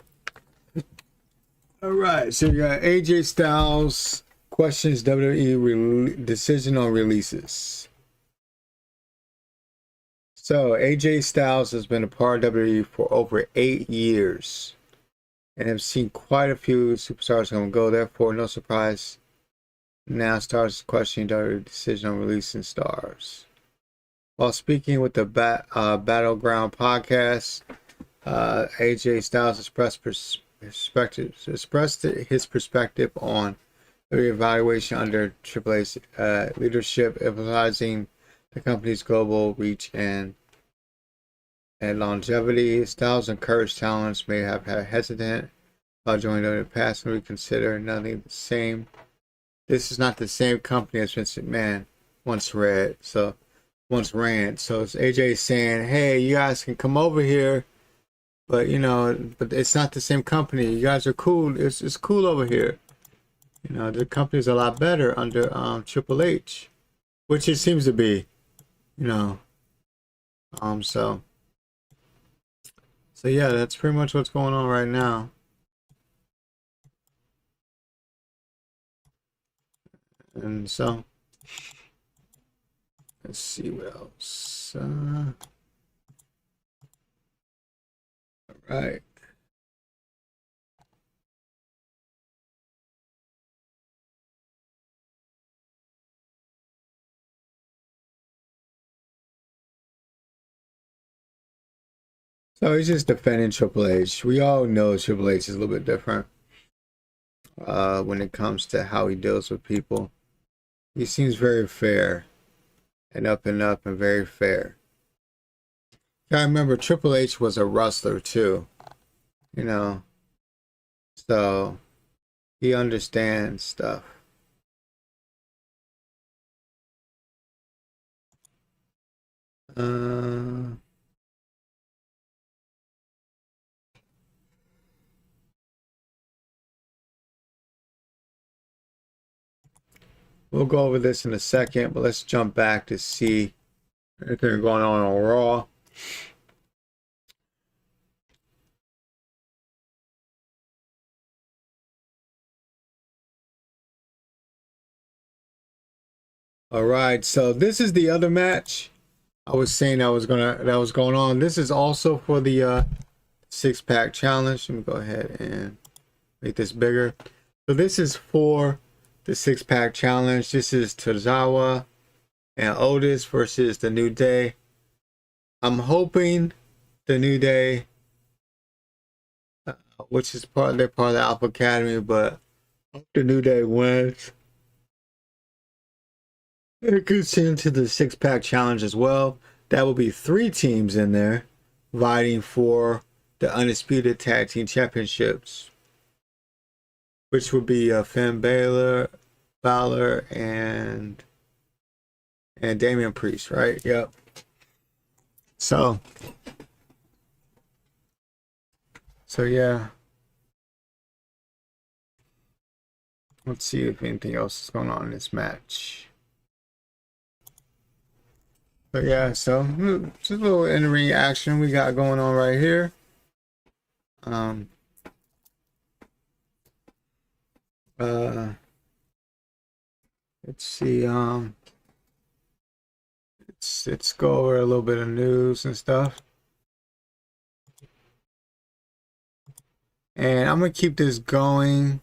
All right, so you got AJ Styles questions WWE decision on releases. So AJ Styles has been a part of WWE for over 8 years and have seen quite a few superstars come and go. Therefore, no surprise now stars questioning WWE decision on releasing stars. While speaking with the Battleground podcast, AJ Styles expressed his perspective on the evaluation under Triple H's leadership, emphasizing the company's global reach and longevity. Styles encouraged talents may have had hesitant about joining in the past and reconsider nothing the same. This is not the same company as Vince McMahon once ran. So it's AJ saying, "Hey, you guys can come over here, but it's not the same company. You guys are cool. It's cool over here. The company's a lot better under Triple H, which it seems to be. So yeah, that's pretty much what's going on right now. And so let's see what else. All right. So he's just defending Triple H. We all know Triple H is a little bit different when it comes to how he deals with people. He seems very fair and up and very fair. I remember Triple H was a wrestler too, you know, so he understands stuff. We'll go over this in a second, but let's jump back to see anything going on Raw. All right, so this is the other match I was saying that was going on. This is also for the six-pack challenge. Let me go ahead and make this bigger. So this is for the six-pack challenge. This is Tozawa and Otis versus the New Day. I'm hoping the New Day, which is they're part of the Alpha Academy, but I hope the New Day wins. It gets into the six-pack challenge as well. That will be 3 teams in there vying for the Undisputed Tag Team Championships, which would be Finn Balor, and Damian Priest, right? Yep. So yeah. Let's see if anything else is going on in this match. But yeah, so just a little in-ring action we got going on right here. Let's see. Let's go over a little bit of news and stuff. And I'm gonna keep this going.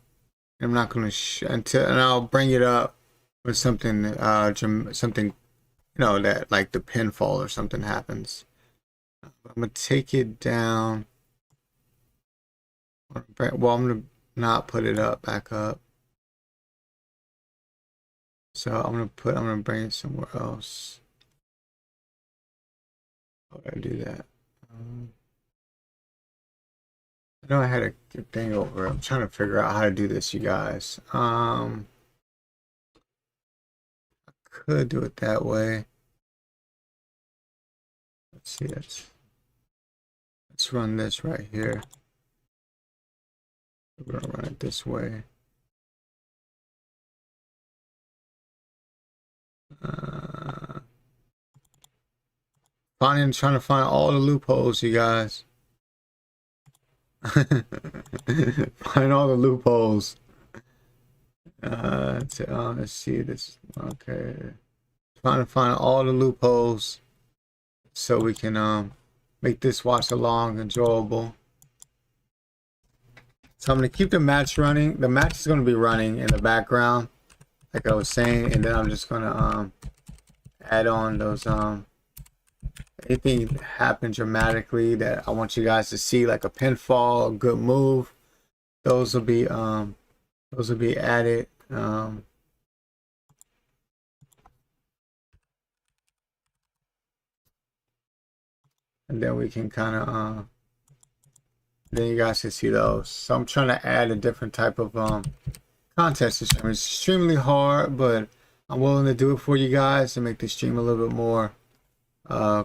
I'm not gonna and I'll bring it up with something something, that like the pinfall or something happens. I'm gonna take it down. Well, I'm gonna not put it back up. So I'm gonna bring it somewhere else. How do I do that? I know I had a thing over. I'm trying to figure out how to do this, you guys. I could do it that way. Let's see. Let's run this right here. We're gonna run it this way. Trying to find all the loopholes, you guys. Find all the loopholes. Let's see this. Okay, trying to find all the loopholes so we can make this watch along enjoyable. So I'm gonna keep the match running. The match is gonna be running in the background, like I was saying, and then I'm just gonna add on those anything happen dramatically that I want you guys to see, like a pinfall, a good move. Those will be added. And then we can kind of then you guys can see those. So I'm trying to add a different type of contest to stream. It's extremely hard, but I'm willing to do it for you guys to make the stream a little bit more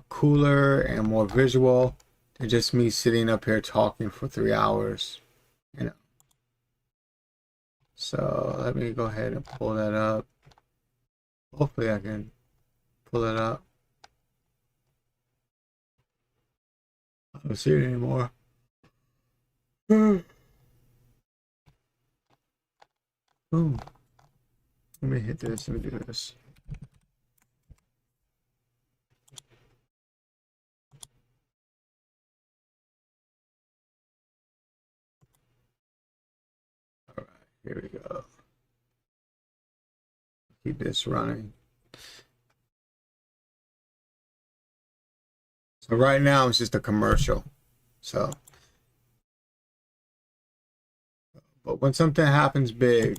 cooler and more visual than just me sitting up here talking for 3 hours, So let me go ahead and pull that up. Hopefully I can pull it up. I don't see it anymore. Boom. Let me hit this. Let me do this. All right, here we go. Keep this running. So right now it's just a commercial. So, but when something happens big,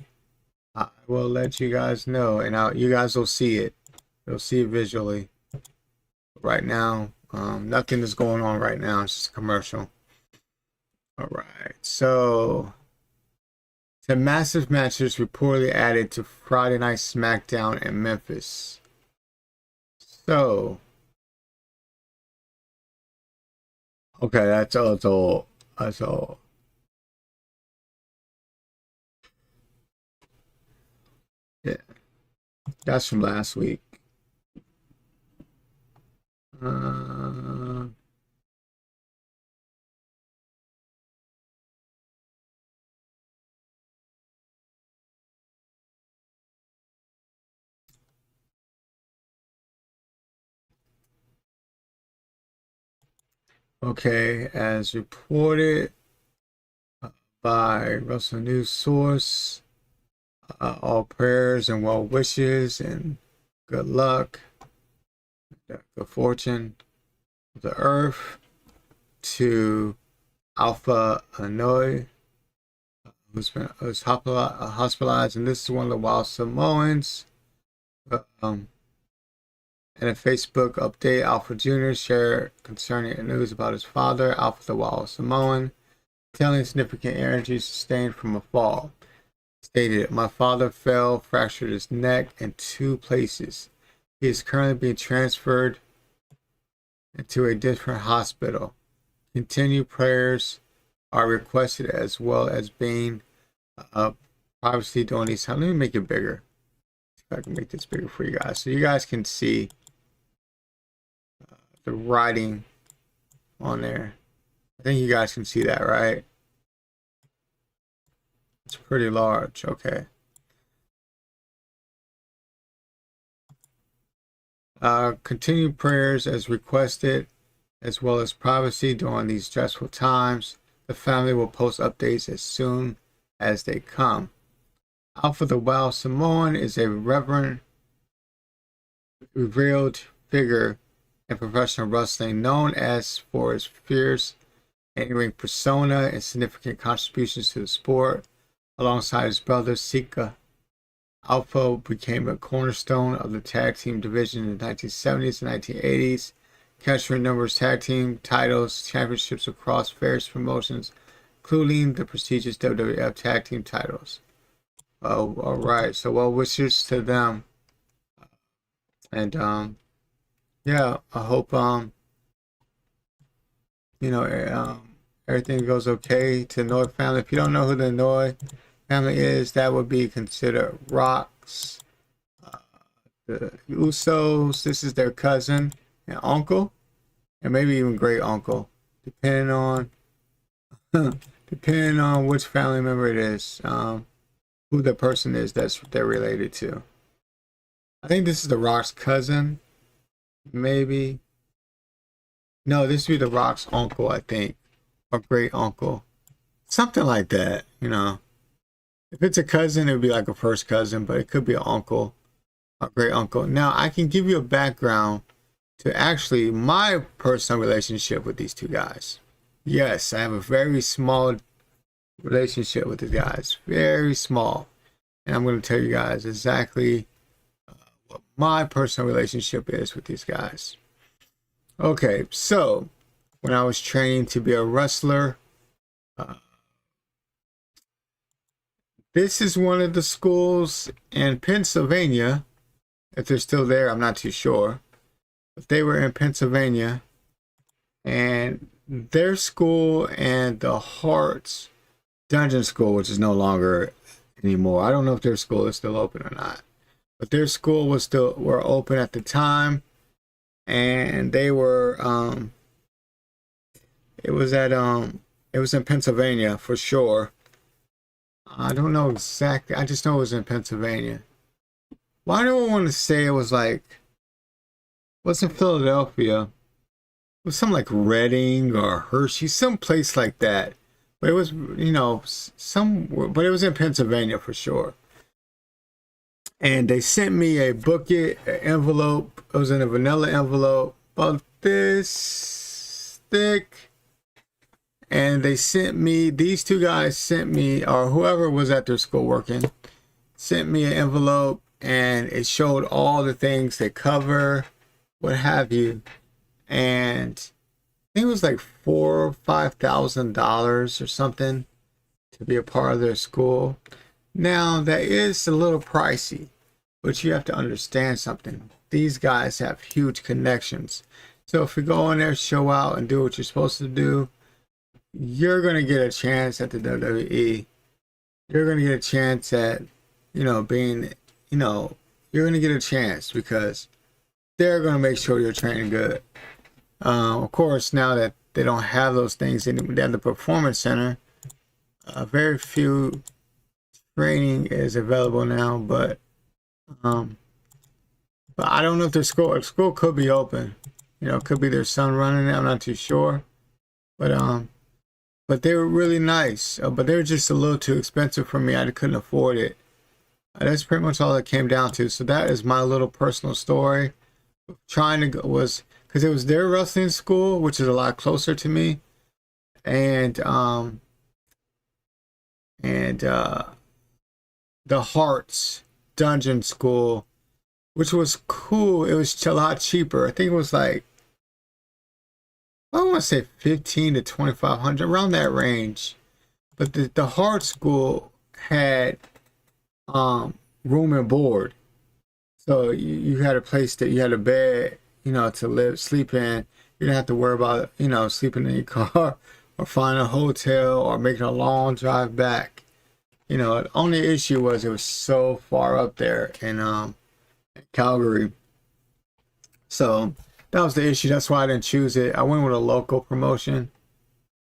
I will let you guys know, and you guys will see it. You'll see it visually. Right now, nothing is going on right now. It's just a commercial. All right, so the massive matches reportedly added to Friday Night SmackDown in Memphis. So, okay, that's all. That's all. That's all. Yeah, that's from last week. Uh, okay, as reported by Russell News Source, all prayers and well wishes and good luck, good fortune of the earth to Alpha Hanoi, who's hospitalized, and this is one of the Wild Samoans. In a Facebook update, Alpha Jr. shared concerning news about his father, Alpha the Wild Samoan, telling significant energy sustained from a fall. Stated, "My father fell, fractured his neck in 2 places. He is currently being transferred into a different hospital. Continued prayers are requested as well as being privacy during these times." Let me make it bigger. See if I can make this bigger for you guys so you guys can see the writing on there. I think you guys can see that, right? It's pretty large. Okay. Continued prayers as requested, as well as privacy during these stressful times. The family will post updates as soon as they come. Alpha the Wild Samoan is a revered figure in professional wrestling, known as for his fierce in-ring persona and significant contributions to the sport. Alongside his brother Sika, Alpha became a cornerstone of the tag team division in the 1970s and 1980s, capturing numerous tag team titles, championships across various promotions, including the prestigious WWF tag team titles. Oh, all right. So, well wishes to them, and yeah, I hope everything goes okay to the Noy family. If you don't know who the Noy family is, that would be considered Rocks. The Usos, this is their cousin and uncle, and maybe even great uncle, depending on which family member it is, who the person is they're related to. I think this is the Rock's cousin, maybe. No, this would be the Rock's uncle, I think, or great uncle, something like that. If it's a cousin, it would be like a first cousin, but it could be an uncle, a great uncle. Now, I can give you a background to actually my personal relationship with these two guys. Yes, I have a very small relationship with the guys, very small. And I'm going to tell you guys exactly what my personal relationship is with these guys. Okay, so when I was training to be a wrestler, this is one of the schools in Pennsylvania. If they're still there, I'm not too sure. But they were in Pennsylvania. And their school and the Hearts Dungeon School, which is no longer anymore. I don't know if their school is still open or not. But their school were open at the time. And they were it was in Pennsylvania for sure. I don't know exactly. I just know it was in Pennsylvania. Why do I want to say it was wasn't Philadelphia? It was something like Reading or Hershey, some place like that. But it was, but it was in Pennsylvania for sure. And they sent me a booklet, an envelope. It was in a vanilla envelope, about this thick. And they sent me, these two guys sent me, or whoever was at their school working, sent me an envelope, and it showed all the things they cover, what have you. And I think it was like $4,000 or $5,000 or something to be a part of their school. Now, that is a little pricey, but you have to understand something. These guys have huge connections. So if you go in there, show out, and do what you're supposed to do, you're going to get a chance at the WWE. You're going to get a chance at, being, you're going to get a chance because they're going to make sure you're training good. Of course, now that they don't have those things in the performance center, very few training is available now, but I don't know if their school could be open. It could be their son running it. I'm not too sure, but they were really nice. But they were just a little too expensive for me. I couldn't afford it. That's pretty much all it came down to. So that is my little personal story. Trying to go was because it was their wrestling school, which is a lot closer to me, and the Hearts Dungeon School, which was cool. It was a lot cheaper. I think it was like, I want to say 15 to 2,500, around that range. But the Hard School had room and board, so you had a place that you had a bed, to sleep in. You didn't have to worry about sleeping in your car or finding a hotel or making a long drive back. The only issue was it was so far up there in Calgary. So that was the issue. That's why I didn't choose it. I went with a local promotion,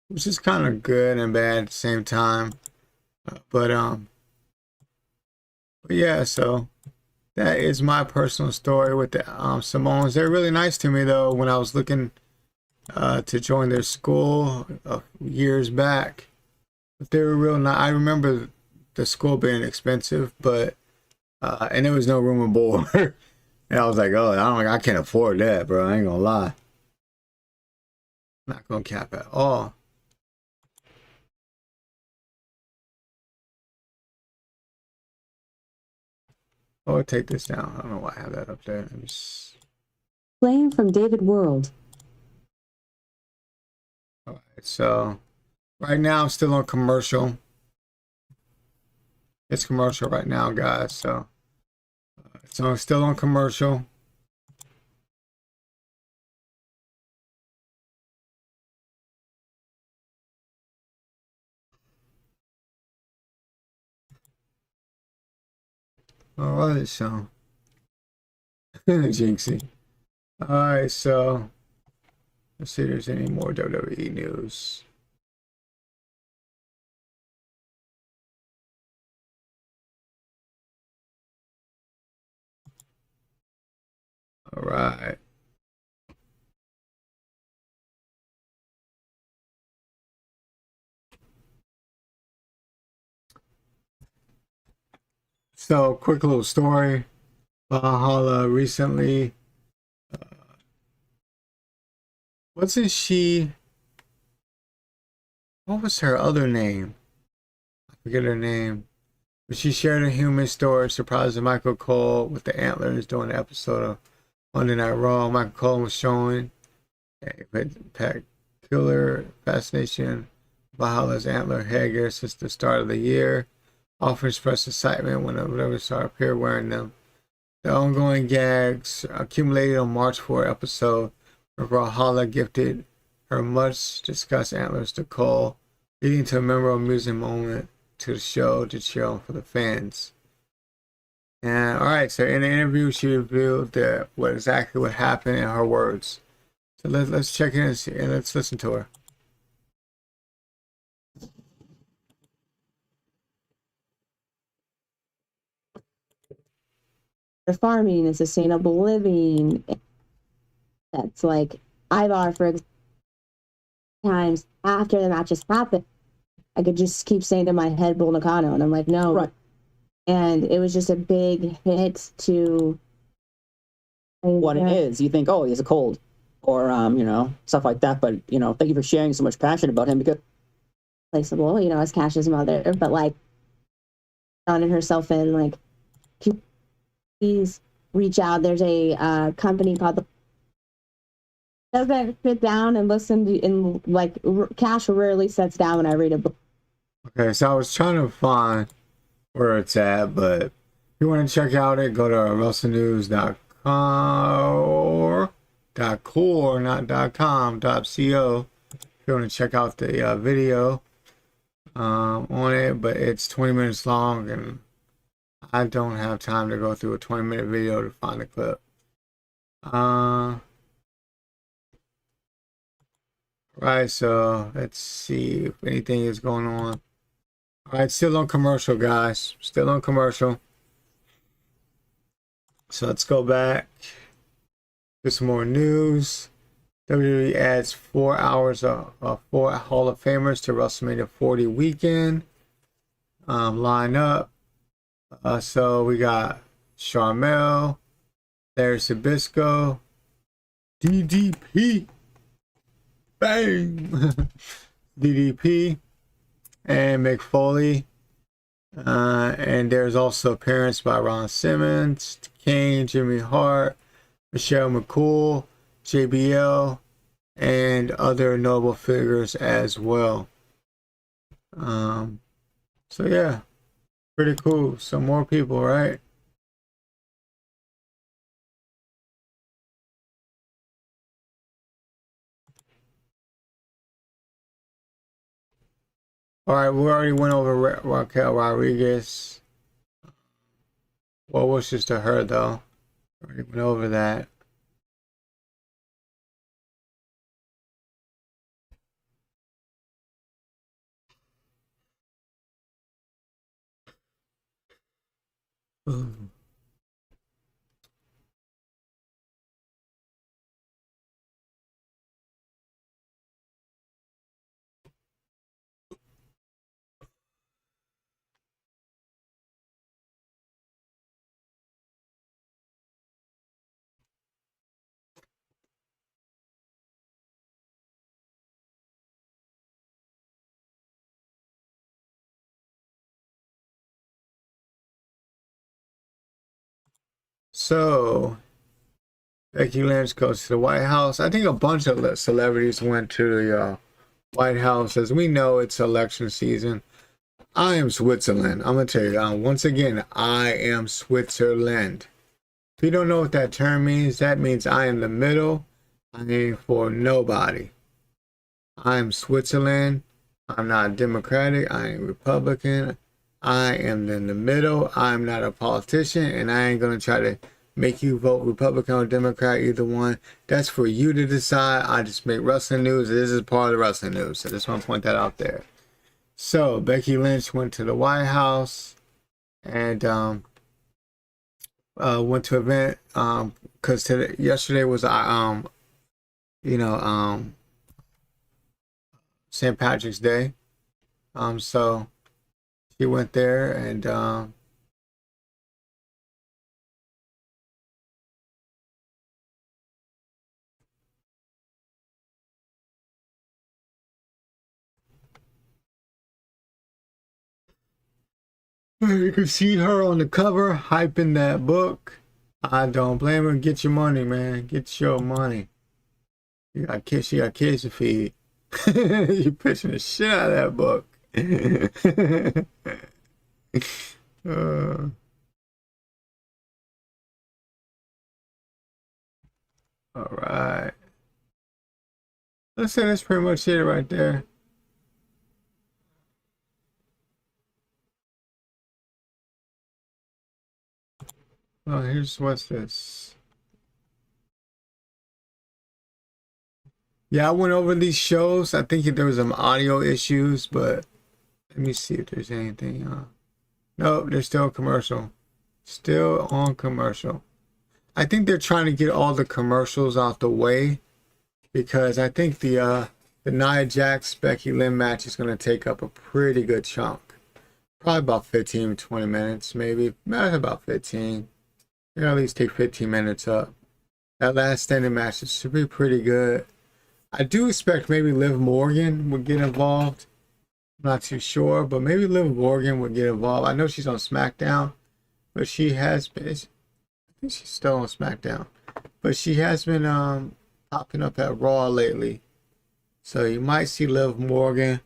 which is kind of good and bad at the same time. But yeah, so that is my personal story with the Samoans. They're really nice to me though when I was looking to join their school years back. But they were real nice. I remember the school being expensive, but and there was no room and board. And I was like, oh, I can't afford that, bro. I ain't gonna lie. Not gonna cap at all. Oh, take this down. I don't know why I have that up there. Playing from David World. All right, so right now I'm still on commercial. It's commercial right now, guys. So I'm still on commercial. All right, so Jinxie. All right, so let's see if there's any more WWE news. All right. So, quick little story. Valhalla recently, wasn't she, what was her other name? I forget her name. But she shared a human story, surprising Michael Cole with the antlers during the episode of Monday Night Raw. Michael Cole was showing a spectacular fascination Valhalla's antler headgear since the start of the year. Often expressed excitement when whatever star appeared wearing them. The ongoing gags accumulated on March 4 episode where Valhalla gifted her much discussed antlers to Cole, leading to a memorable amusing moment to the show to chill for the fans. And all right, so in the interview, she revealed exactly what happened in her words. So let's check in and see, and let's listen to her. Farming and sustainable living. That's like Ivar, for times after the matches happen, I could just keep saying to my head Bull Nakano, and I'm like, no. Right. And it was just a big hit to what it is. You think, oh, he has a cold. or you know, stuff like that. But you know, thank you for sharing so much passion about him because Placeable, you know, as Cash's mother, but like founded herself in like please reach out. There's a company called the doesn't sit down and listen to, and like Cash rarely sits down when I read a book. Okay, so I was trying to find where it's at, but if you want to check out it, go to russellnews.com .core, not .com, .co. If you want to check out the video on it, but it's 20 minutes long, and I don't have time to go through a 20-minute video to find the clip. Right, so let's see if anything is going on. All right, still on commercial, guys. Still on commercial. So let's go back to some more news. WWE adds 4 hours of 4 Hall of Famers to WrestleMania 40 weekend. Line up. So we got Sharmell, Larry Sabisco, DDP, bang, DDP, and Mick Foley. And there's also appearance by Ron Simmons, Kane, Jimmy Hart, Michelle McCool, JBL, and other notable figures as well. So yeah, pretty cool. Some more people, right? All right, we already went over Raquel Rodriguez. Well wishes to her, though. Already went over that. So, Becky Lynch goes to the White House. I think a bunch of celebrities went to the White House. As we know, it's election season. I am Switzerland. I'm going to tell you, once again, I am Switzerland. If you don't know what that term means, that means I am the middle. I ain't for nobody. I am Switzerland. I'm not Democratic. I ain't Republican. I am in the middle. I'm not a politician, and I ain't going to try to make you vote Republican or Democrat, either one. That's for you to decide. I just make wrestling news. This is part of the wrestling news, so I just want to point that out there. So Becky Lynch went to the White House and went to an event because yesterday was St. Patrick's Day. So she went there and you can see her on the cover hyping that book. I don't blame her. Get your money, man. Get your money. You got kids to feed. You pitching the shit out of that book. All right. Let's say that's pretty much it right there. Oh, what's this? Yeah, I went over these shows. I think there was some audio issues, but let me see if there's anything. Nope, they're still commercial. Still on commercial. I think they're trying to get all the commercials out the way because I think the Nia Jax Becky Lynn match is going to take up a pretty good chunk. Probably about 15, 20 minutes, maybe. About 15. At least take 15 minutes up. That last standing match should be pretty good. I do expect maybe Liv Morgan would get involved. I'm not too sure, but maybe Liv Morgan would get involved. I know she's on SmackDown, but she has been. I think she's still on SmackDown, but she has been popping up at Raw lately. So you might see Liv Morgan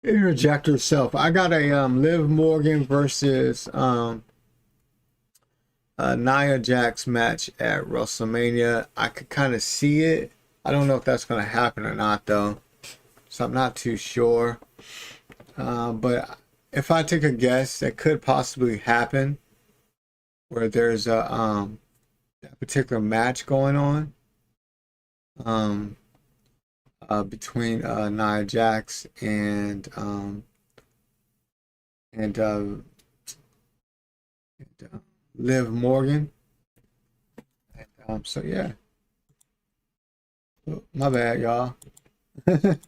interject herself. I got a Liv Morgan versus Nia Jax match at WrestleMania. I could kind of see it. I don't know if that's going to happen or not, though. So I'm not too sure. But if I take a guess, that could possibly happen where there's a particular match going on between Nia Jax and Liv Morgan. So yeah. Oh, my bad, y'all. Let's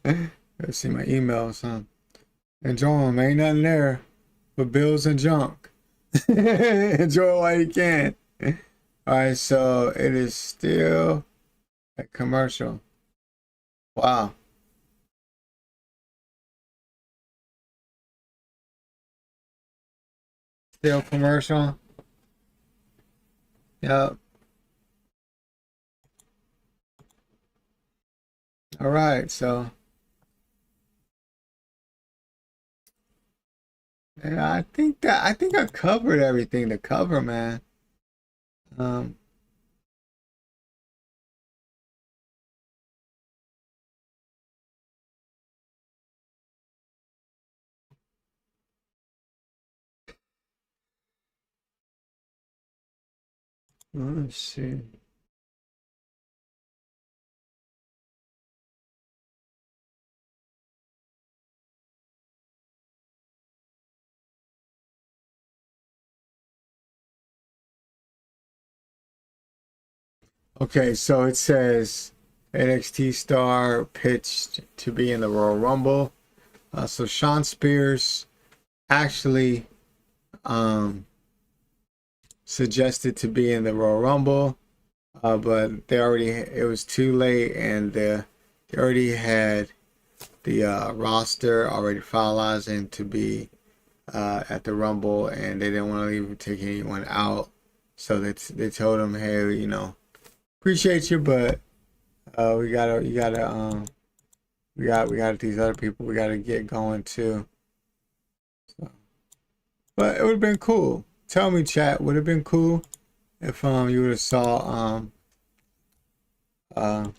see my emails, huh? Enjoy them. Ain't nothing there but bills and junk. Enjoy it while you can. All right, so it is still a commercial. Wow. Still commercial. Yep. All right, so yeah, I think I covered everything to cover, man. Um, let's see. Okay, so it says NXT star pitched to be in the Royal Rumble. So Sean Spears actually suggested to be in the Royal Rumble, but it was too late, and they already had the roster already finalizing to be at the Rumble, and they didn't want to even take anyone out. So they told him, hey, you know, appreciate you, but we got these other people we gotta get going too. So, but it would have been cool. Tell me, chat, would have been cool if you would have saw uh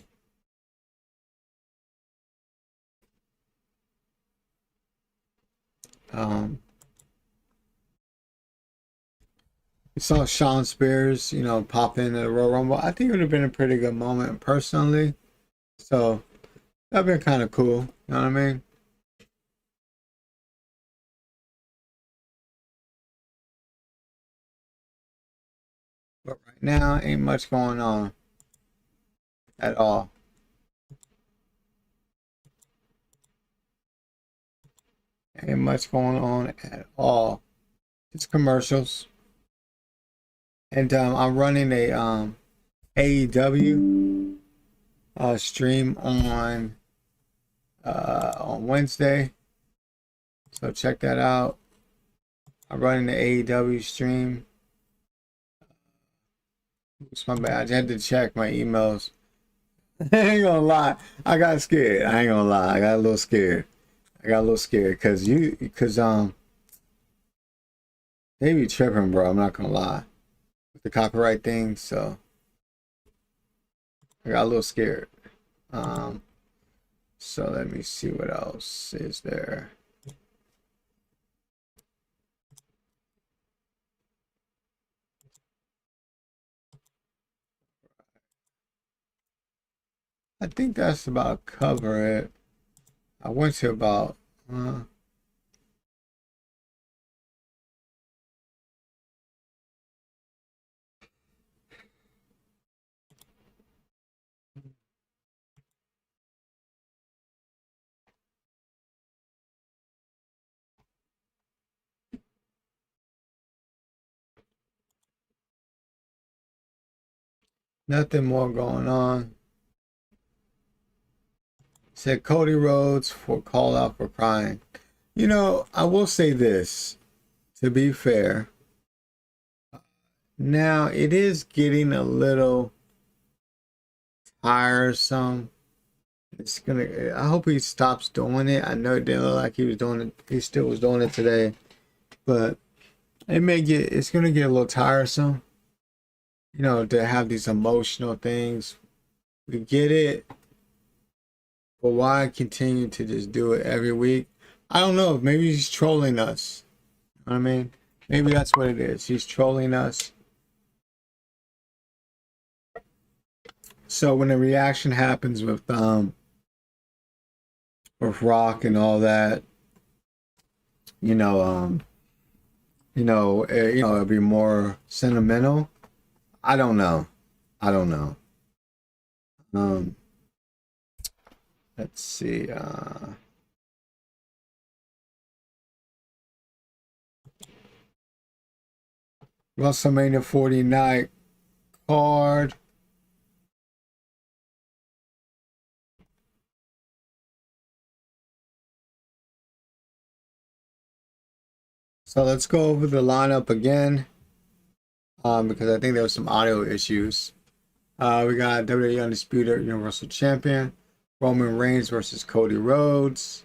um you saw Sean Spears, you know, pop into the Royal Rumble. I think it would have been a pretty good moment personally. So that'd been kind of cool. You know what I mean? But right now, ain't much going on at all. Ain't much going on at all. Just commercials. And I'm running a AEW stream on Wednesday. So check that out. I'm running the AEW stream. It's my bad. I just had to check my emails. I ain't gonna lie. I got scared. I ain't gonna lie. I got a little scared. Because they be tripping, bro. I'm not gonna lie. With the copyright thing, so I got a little scared. So let me see what else is there. I think that's about cover it. I went to about Nothing more going on. Said Cody Rhodes for call out for crying. You know, I will say this, to be fair. Now it is getting a little tiresome. It's gonna. I hope he stops doing it. I know it didn't look like he was doing it. He still was doing it today, but it may get. It's gonna get a little tiresome. You know, to have these emotional things. We get it, but why continue to just do it every week? I don't know. Maybe he's trolling us. You know what I mean, maybe that's what it is. He's trolling us. So when the reaction happens with Rock and all that, you know, it'll be more sentimental. I don't know. I don't know. Let's see. WrestleMania 40 night card. So let's go over the lineup again, because I think there was some audio issues. We got WWE Undisputed Universal Champion, Roman Reigns versus Cody Rhodes,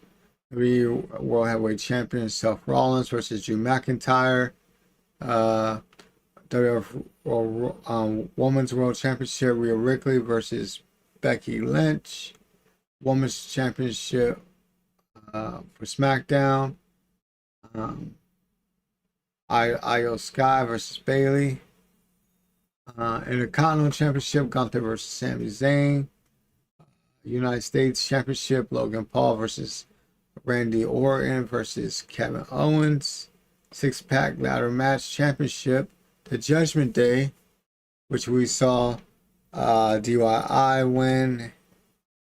WWE World Heavyweight Champion Seth Rollins versus Drew McIntyre, Women's World Championship Rhea Ripley versus Becky Lynch, Women's Championship for SmackDown, Io Sky versus Bayley. Intercontinental Championship, Gunther versus Sami Zayn. United States Championship, Logan Paul versus Randy Orton versus Kevin Owens. Six-pack ladder match championship, the Judgment Day, which we saw DIY win,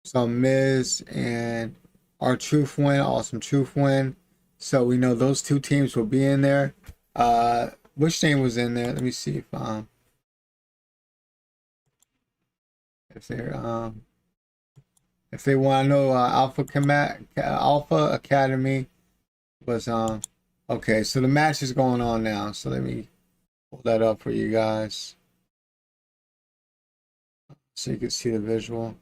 saw Miz and R-Truth win, Awesome Truth win. So we know those two teams will be in there. Which name was in there? Let me see if they want to know. Alpha Academy was okay. So the match is going on now. So let me pull that up for you guys so you can see the visual.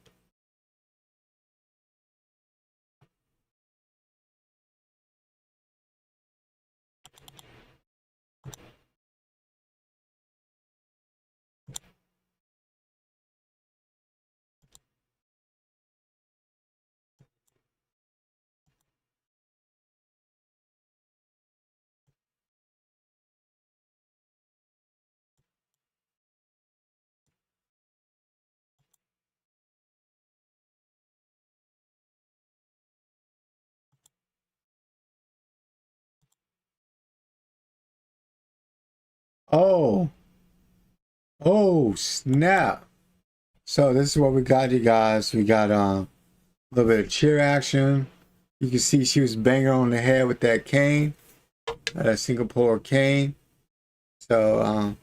Oh snap. So this is what we got, you guys. We got a little bit of cheer action. You can see she was banging on the head with that cane, that Singapore cane. So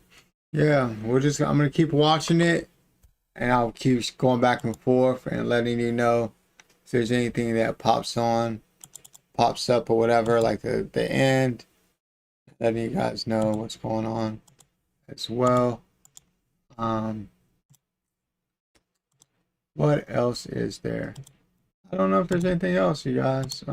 yeah, I'm gonna keep watching it, and I'll keep going back and forth and letting you know if there's anything that pops up or whatever, like the end, letting you guys know what's going on as well. What else is there? I don't know if there's anything else, you guys.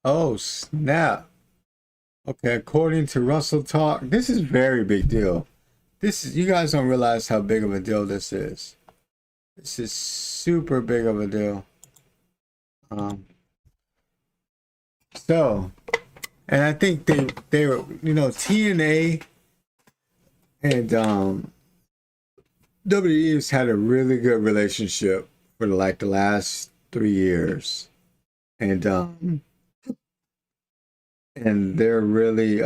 Oh snap. Okay, according to Russell Talk, this is very big deal. You guys don't realize how big of a deal this is. This is super big of a deal. So And I think they were, you know, TNA and WWE has had a really good relationship for like the last 3 years, and they're really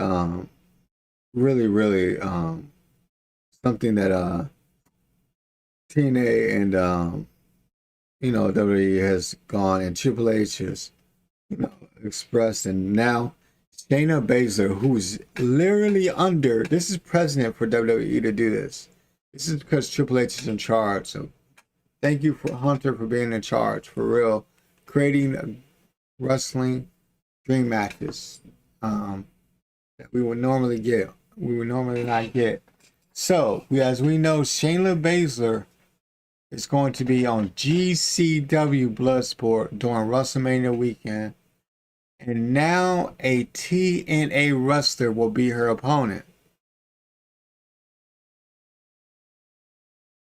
really something that TNA and you know, WWE has gone, and Triple H has, you know, expressed, and now Shayna Baszler, who's literally under, this is president for WWE to do this. This is because Triple H is in charge. So thank you for Hunter for being in charge, for real, creating wrestling dream matches that we would normally get. We would normally not get. So, as we know, Shayna Baszler is going to be on GCW Bloodsport during WrestleMania weekend. And now a TNA wrestler will be her opponent.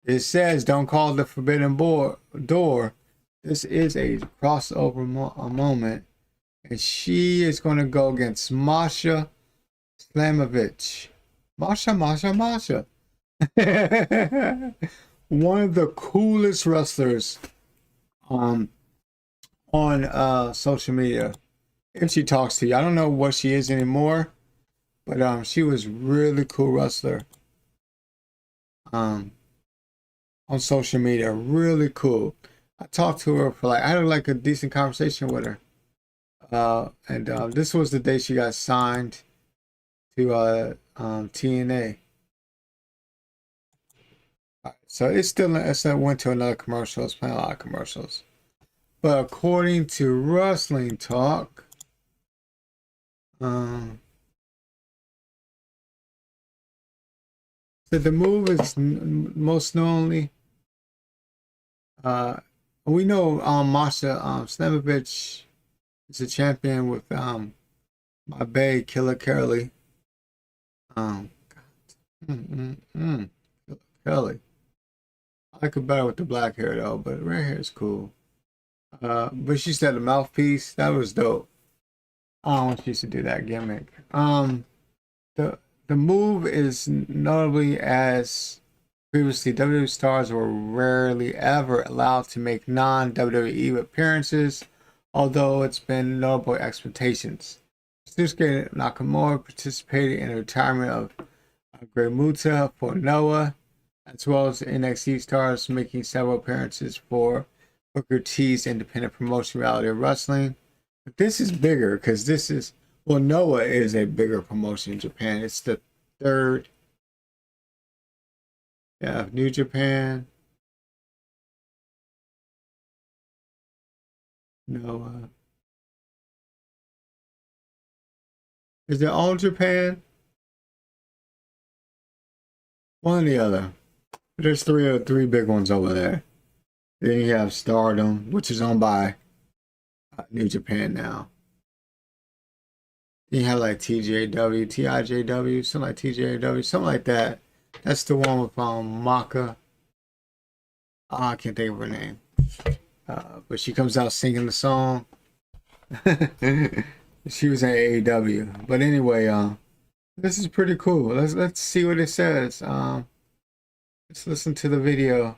It says, don't call the forbidden door. This is a crossover moment. And she is going to go against Masha Slamovich. Masha. One of the coolest wrestlers on social media. If she talks to you, I don't know what she is anymore, but she was really cool wrestler on social media. Really cool. I talked to her for I had like a decent conversation with her, and this was the day she got signed to TNA. So it's went to another commercial. It's playing a lot of commercials. But according to Wrestling Talk, so the move is most knownly, we know Masha Slamovich is a champion with my bae Killer Kelly. Kelly. I like it better with the black hair though, but red hair is cool. But she said the mouthpiece, that was dope. I don't want she to do that gimmick. The move is notably, as previously WWE stars were rarely ever allowed to make non-WWE appearances, although it's been notable expectations. Shinsuke Nakamura participated in the retirement of Great Muta for Noah, as well as NXT stars making several appearances for Booker T's independent promotion Reality of Wrestling. But this is bigger because this is, well, Noah is a bigger promotion in Japan. It's the third. Yeah, New Japan. Noah. Is it All Japan? One or the other. There's three big ones over there. Then you have Stardom, which is owned by New Japan now. Then you have like TJW, TIJW, something like TJW, something like that. That's the one with Maka. I can't think of her name. But she comes out singing the song. She was in AEW. But anyway, this is pretty cool. Let's see what it says. Let's listen to the video.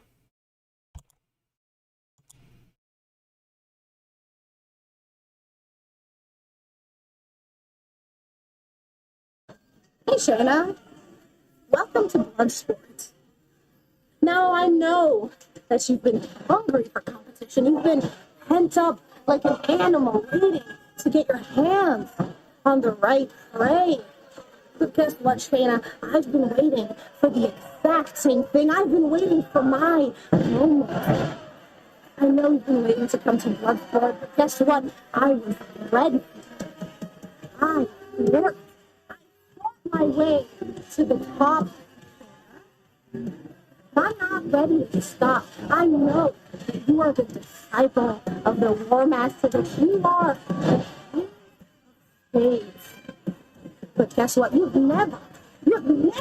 Hey Shayna, welcome to Bloodsport. Now I know that you've been hungry for competition. You've been pent up like an animal waiting to get your hands on the right prey. But guess what, Shayna? I've been waiting for the exact same thing. I've been waiting for my moment. I know you've been waiting to come to Bloodsport, but guess what? I was ready. I worked. I fought my way to the top. I'm not ready to stop. I know that you are the disciple of the War Master, that you are the king of spades. But guess what? You've never seen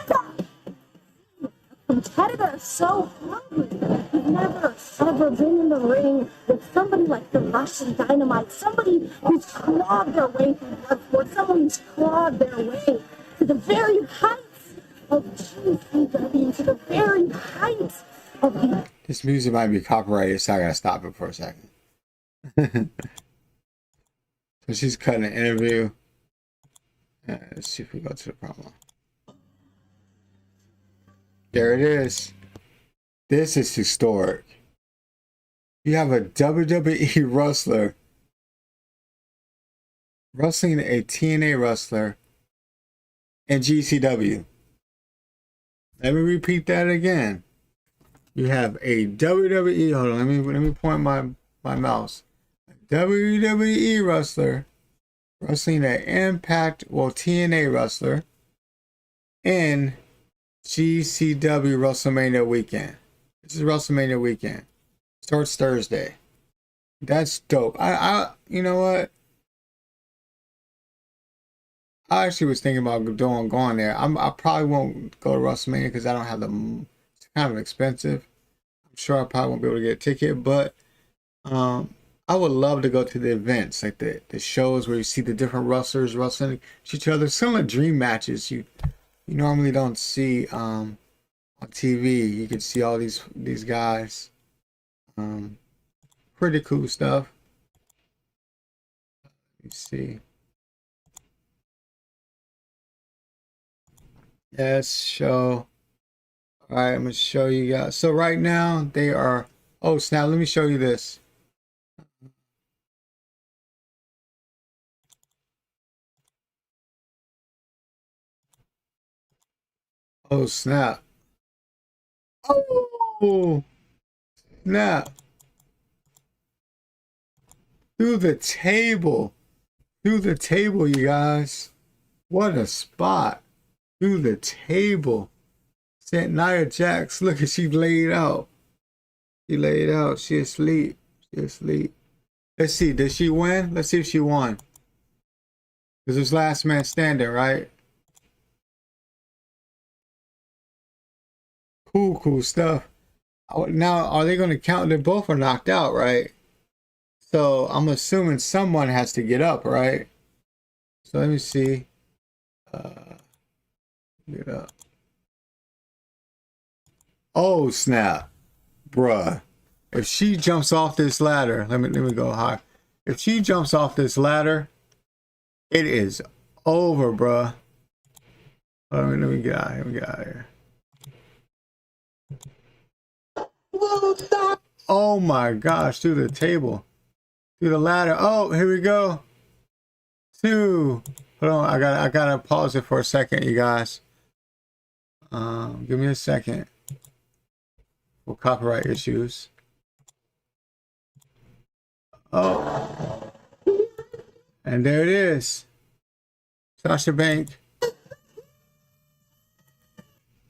a competitor so hungry. You've never ever been in the ring with with somebody like the Russian Dynamite, somebody who's clawed their way through blood sport, someone who's clawed their way to the very heights of GCW, to the very heights of the... This music might be copyrighted, so I gotta stop it for a second. So she's cutting an interview. Let's see if we go to the promo. There it is. This is historic. You have a WWE wrestler wrestling a TNA wrestler in GCW. Let me repeat that again. You have a WWE, hold on, let me point my mouse. A WWE wrestler wrestling an Impact, well, TNA wrestler in GCW WrestleMania weekend. This is WrestleMania weekend. Starts Thursday. That's dope. I you know what? I actually was thinking about going there. I probably won't go to WrestleMania because I don't have the. It's kind of expensive. I'm sure I probably won't be able to get a ticket, but I would love to go to the events, like the shows where you see the different wrestlers wrestling each other. Some of the dream matches you normally don't see on TV. You can see all these guys. Pretty cool stuff. Let me see. Yes, show. All right, I'm gonna show you guys. So right now they are. Oh snap! Let me show you this. Oh snap! Oh snap! Through the table, you guys. What a spot! Through the table. Saint Nia Jax, look at she laid out. She laid out. She asleep. She asleep. Let's see. Did she win? Let's see if she won. This is last man standing, right? Cool stuff. Now, are they going to count? They both are knocked out, right? So I'm assuming someone has to get up, right? So let me see. Get up. Oh snap, bruh! If she jumps off this ladder, let me go high. If she jumps off this ladder, it is over, bruh. Let me get out. Let me get out of here. Oh my gosh! Through the table, through the ladder. Oh, here we go. Hold on, I gotta pause it for a second, you guys. Give me a second. For copyright issues. Oh, and there it is. Sasha Banks.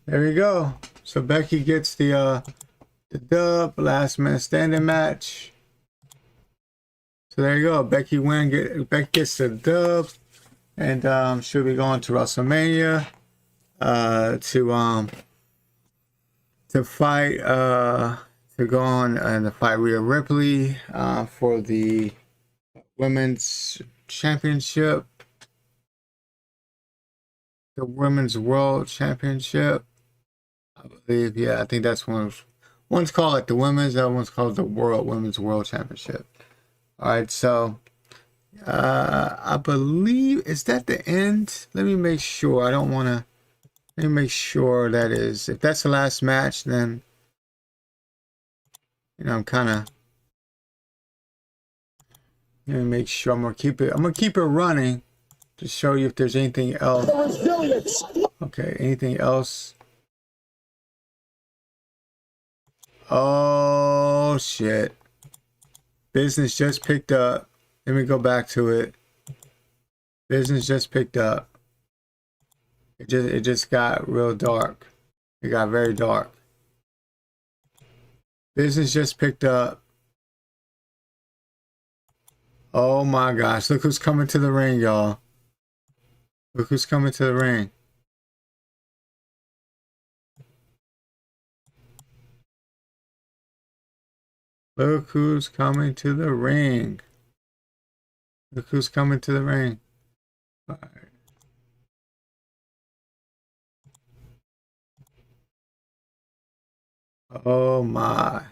There we go. So Becky gets the dub, last man standing match. So there you go. Becky gets the dub, and she'll be going to WrestleMania to fight to go on and to fight Rhea Ripley for the women's championship, the women's world championship. I believe, yeah, I think that's one's called like the women's, the other one's called the women's world championship. All right, so I believe, is that the end? Let me make sure. I don't want to. Let me make sure that is. If that's the last match, then I'm kind of. Let me make sure. I'm gonna keep it running to show you if there's anything else. Okay, anything else? Oh shit! Business just picked up. Let me go back to it. Business just picked up. It just got real dark. It got very dark. Business just picked up. Oh my gosh, look who's coming to the ring, y'all. Look who's coming to the ring. Look who's coming to the ring. Look who's coming to the ring. All right. Oh my.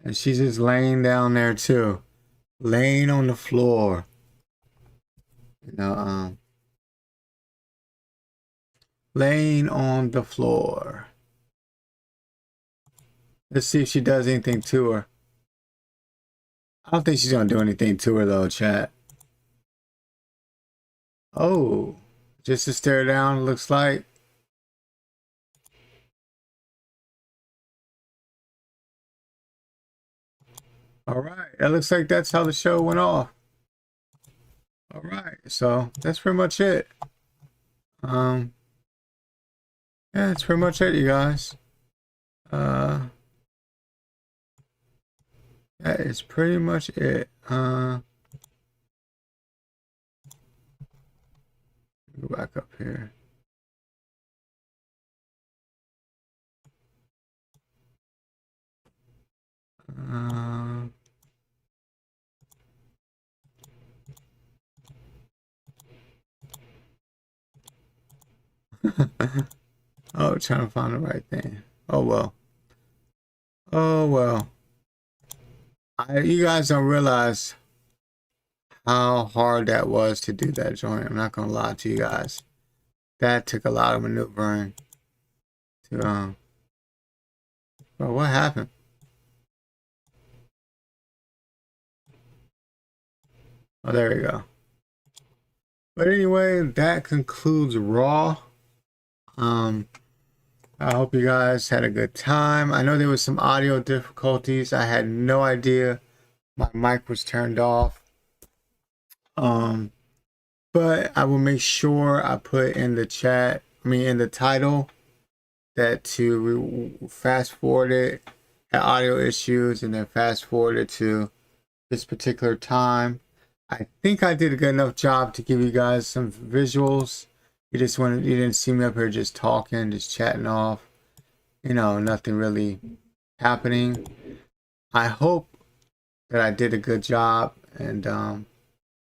And she's just laying down there too. Laying on the floor. You know, laying on the floor. Let's see if she does anything to her. I don't think she's gonna do anything to her though, chat. Oh, just to stare down, looks like. All right, it looks like that's how the show went off. All right, so that's pretty much it. Yeah, that's pretty much it, you guys. That is pretty much it. Go back up here. Oh, trying to find the right thing. Oh well. Oh well. You guys don't realize how hard that was to do that joint. I'm not gonna lie to you guys. That took a lot of maneuvering to well, what happened? Oh, there we go. But anyway, that concludes Raw. I hope you guys had a good time. I know there was some audio difficulties. I had no idea my mic was turned off. But I will make sure I put in the chat, in the title, that to fast forward it at audio issues and then fast forward it to this particular time. I think I did a good enough job to give you guys some visuals. You didn't see me up here just talking, just chatting off. You know, nothing really happening. I hope that I did a good job, and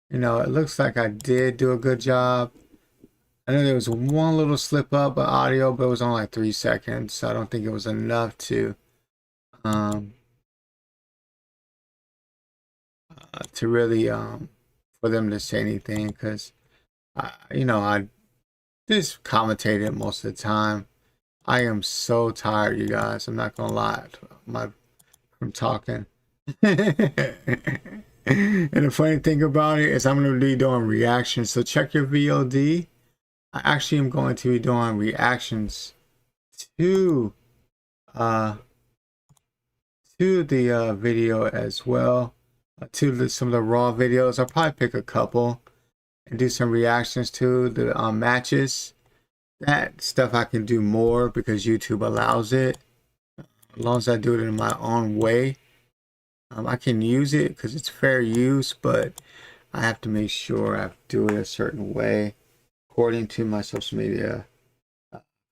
you know, it looks like I did do a good job. I know there was one little slip up of audio, but it was only like 3 seconds, so I don't think it was enough to really for them to say anything, because you know, I just commentated most of the time. I am so tired, you guys. I'm not gonna lie, from talking. And the funny thing about it is I'm going to be doing reactions. So check your VOD. I actually am going to be doing reactions to the video as well. To some of the Raw videos. I'll probably pick a couple and do some reactions to the matches. That stuff I can do more because YouTube allows it. As long as I do it in my own way. I can use it because it's fair use, but I have to make sure I do it a certain way according to my social media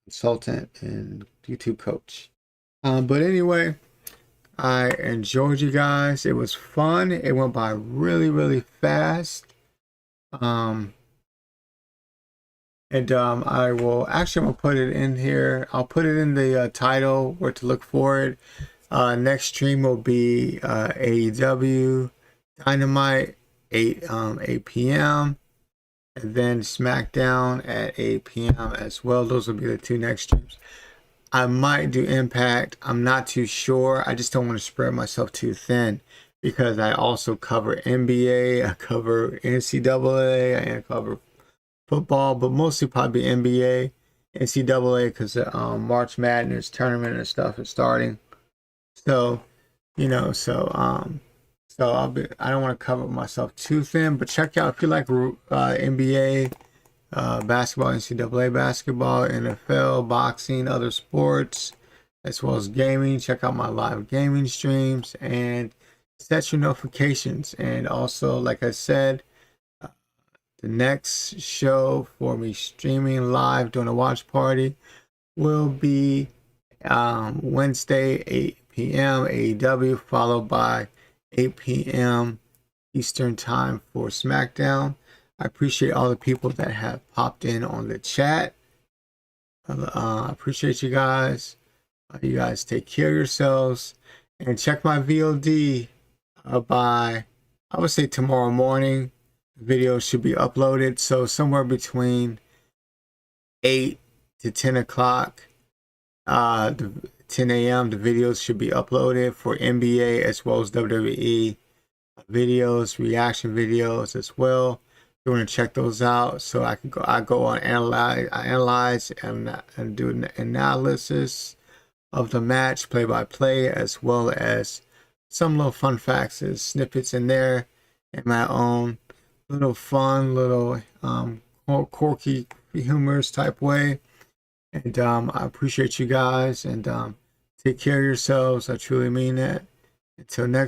consultant and YouTube coach. But anyway, I enjoyed you guys. It was fun. It went by really, really fast. And I will actually, I'm gonna put it in here. I'll put it in the title where to look for it. Next stream will be AEW Dynamite 8 p.m. and then SmackDown at 8 p.m. as well. Those will be the 2 next streams. I might do Impact. I'm not too sure. I just don't want to spread myself too thin because I also cover NBA, I cover NCAA, and I cover football, but mostly probably NBA, NCAA because the March Madness tournament and stuff is starting. So, you know, so I don't want to cover myself too thin, but check out if you like NBA, basketball, NCAA basketball, NFL, boxing, other sports, as well as gaming. Check out my live gaming streams and set your notifications. And also, like I said, the next show for me streaming live doing a watch party will be Wednesday 8 p.m. AEW, followed by 8 p.m. Eastern time for SmackDown. I appreciate all the people that have popped in on the chat. I appreciate you guys. You guys take care of yourselves and check my VOD by, I would say, tomorrow morning. The video should be uploaded, so somewhere between 8 to 10 o'clock, 10 a.m. the videos should be uploaded for NBA as well as WWE videos, reaction videos as well. You want to check those out, so I go on analyze and do an analysis of the match, play by play, as well as some little fun facts and snippets in there, in my own little fun, little quirky, humorous type way. And I appreciate you guys, and take care of yourselves. I truly mean that. Until next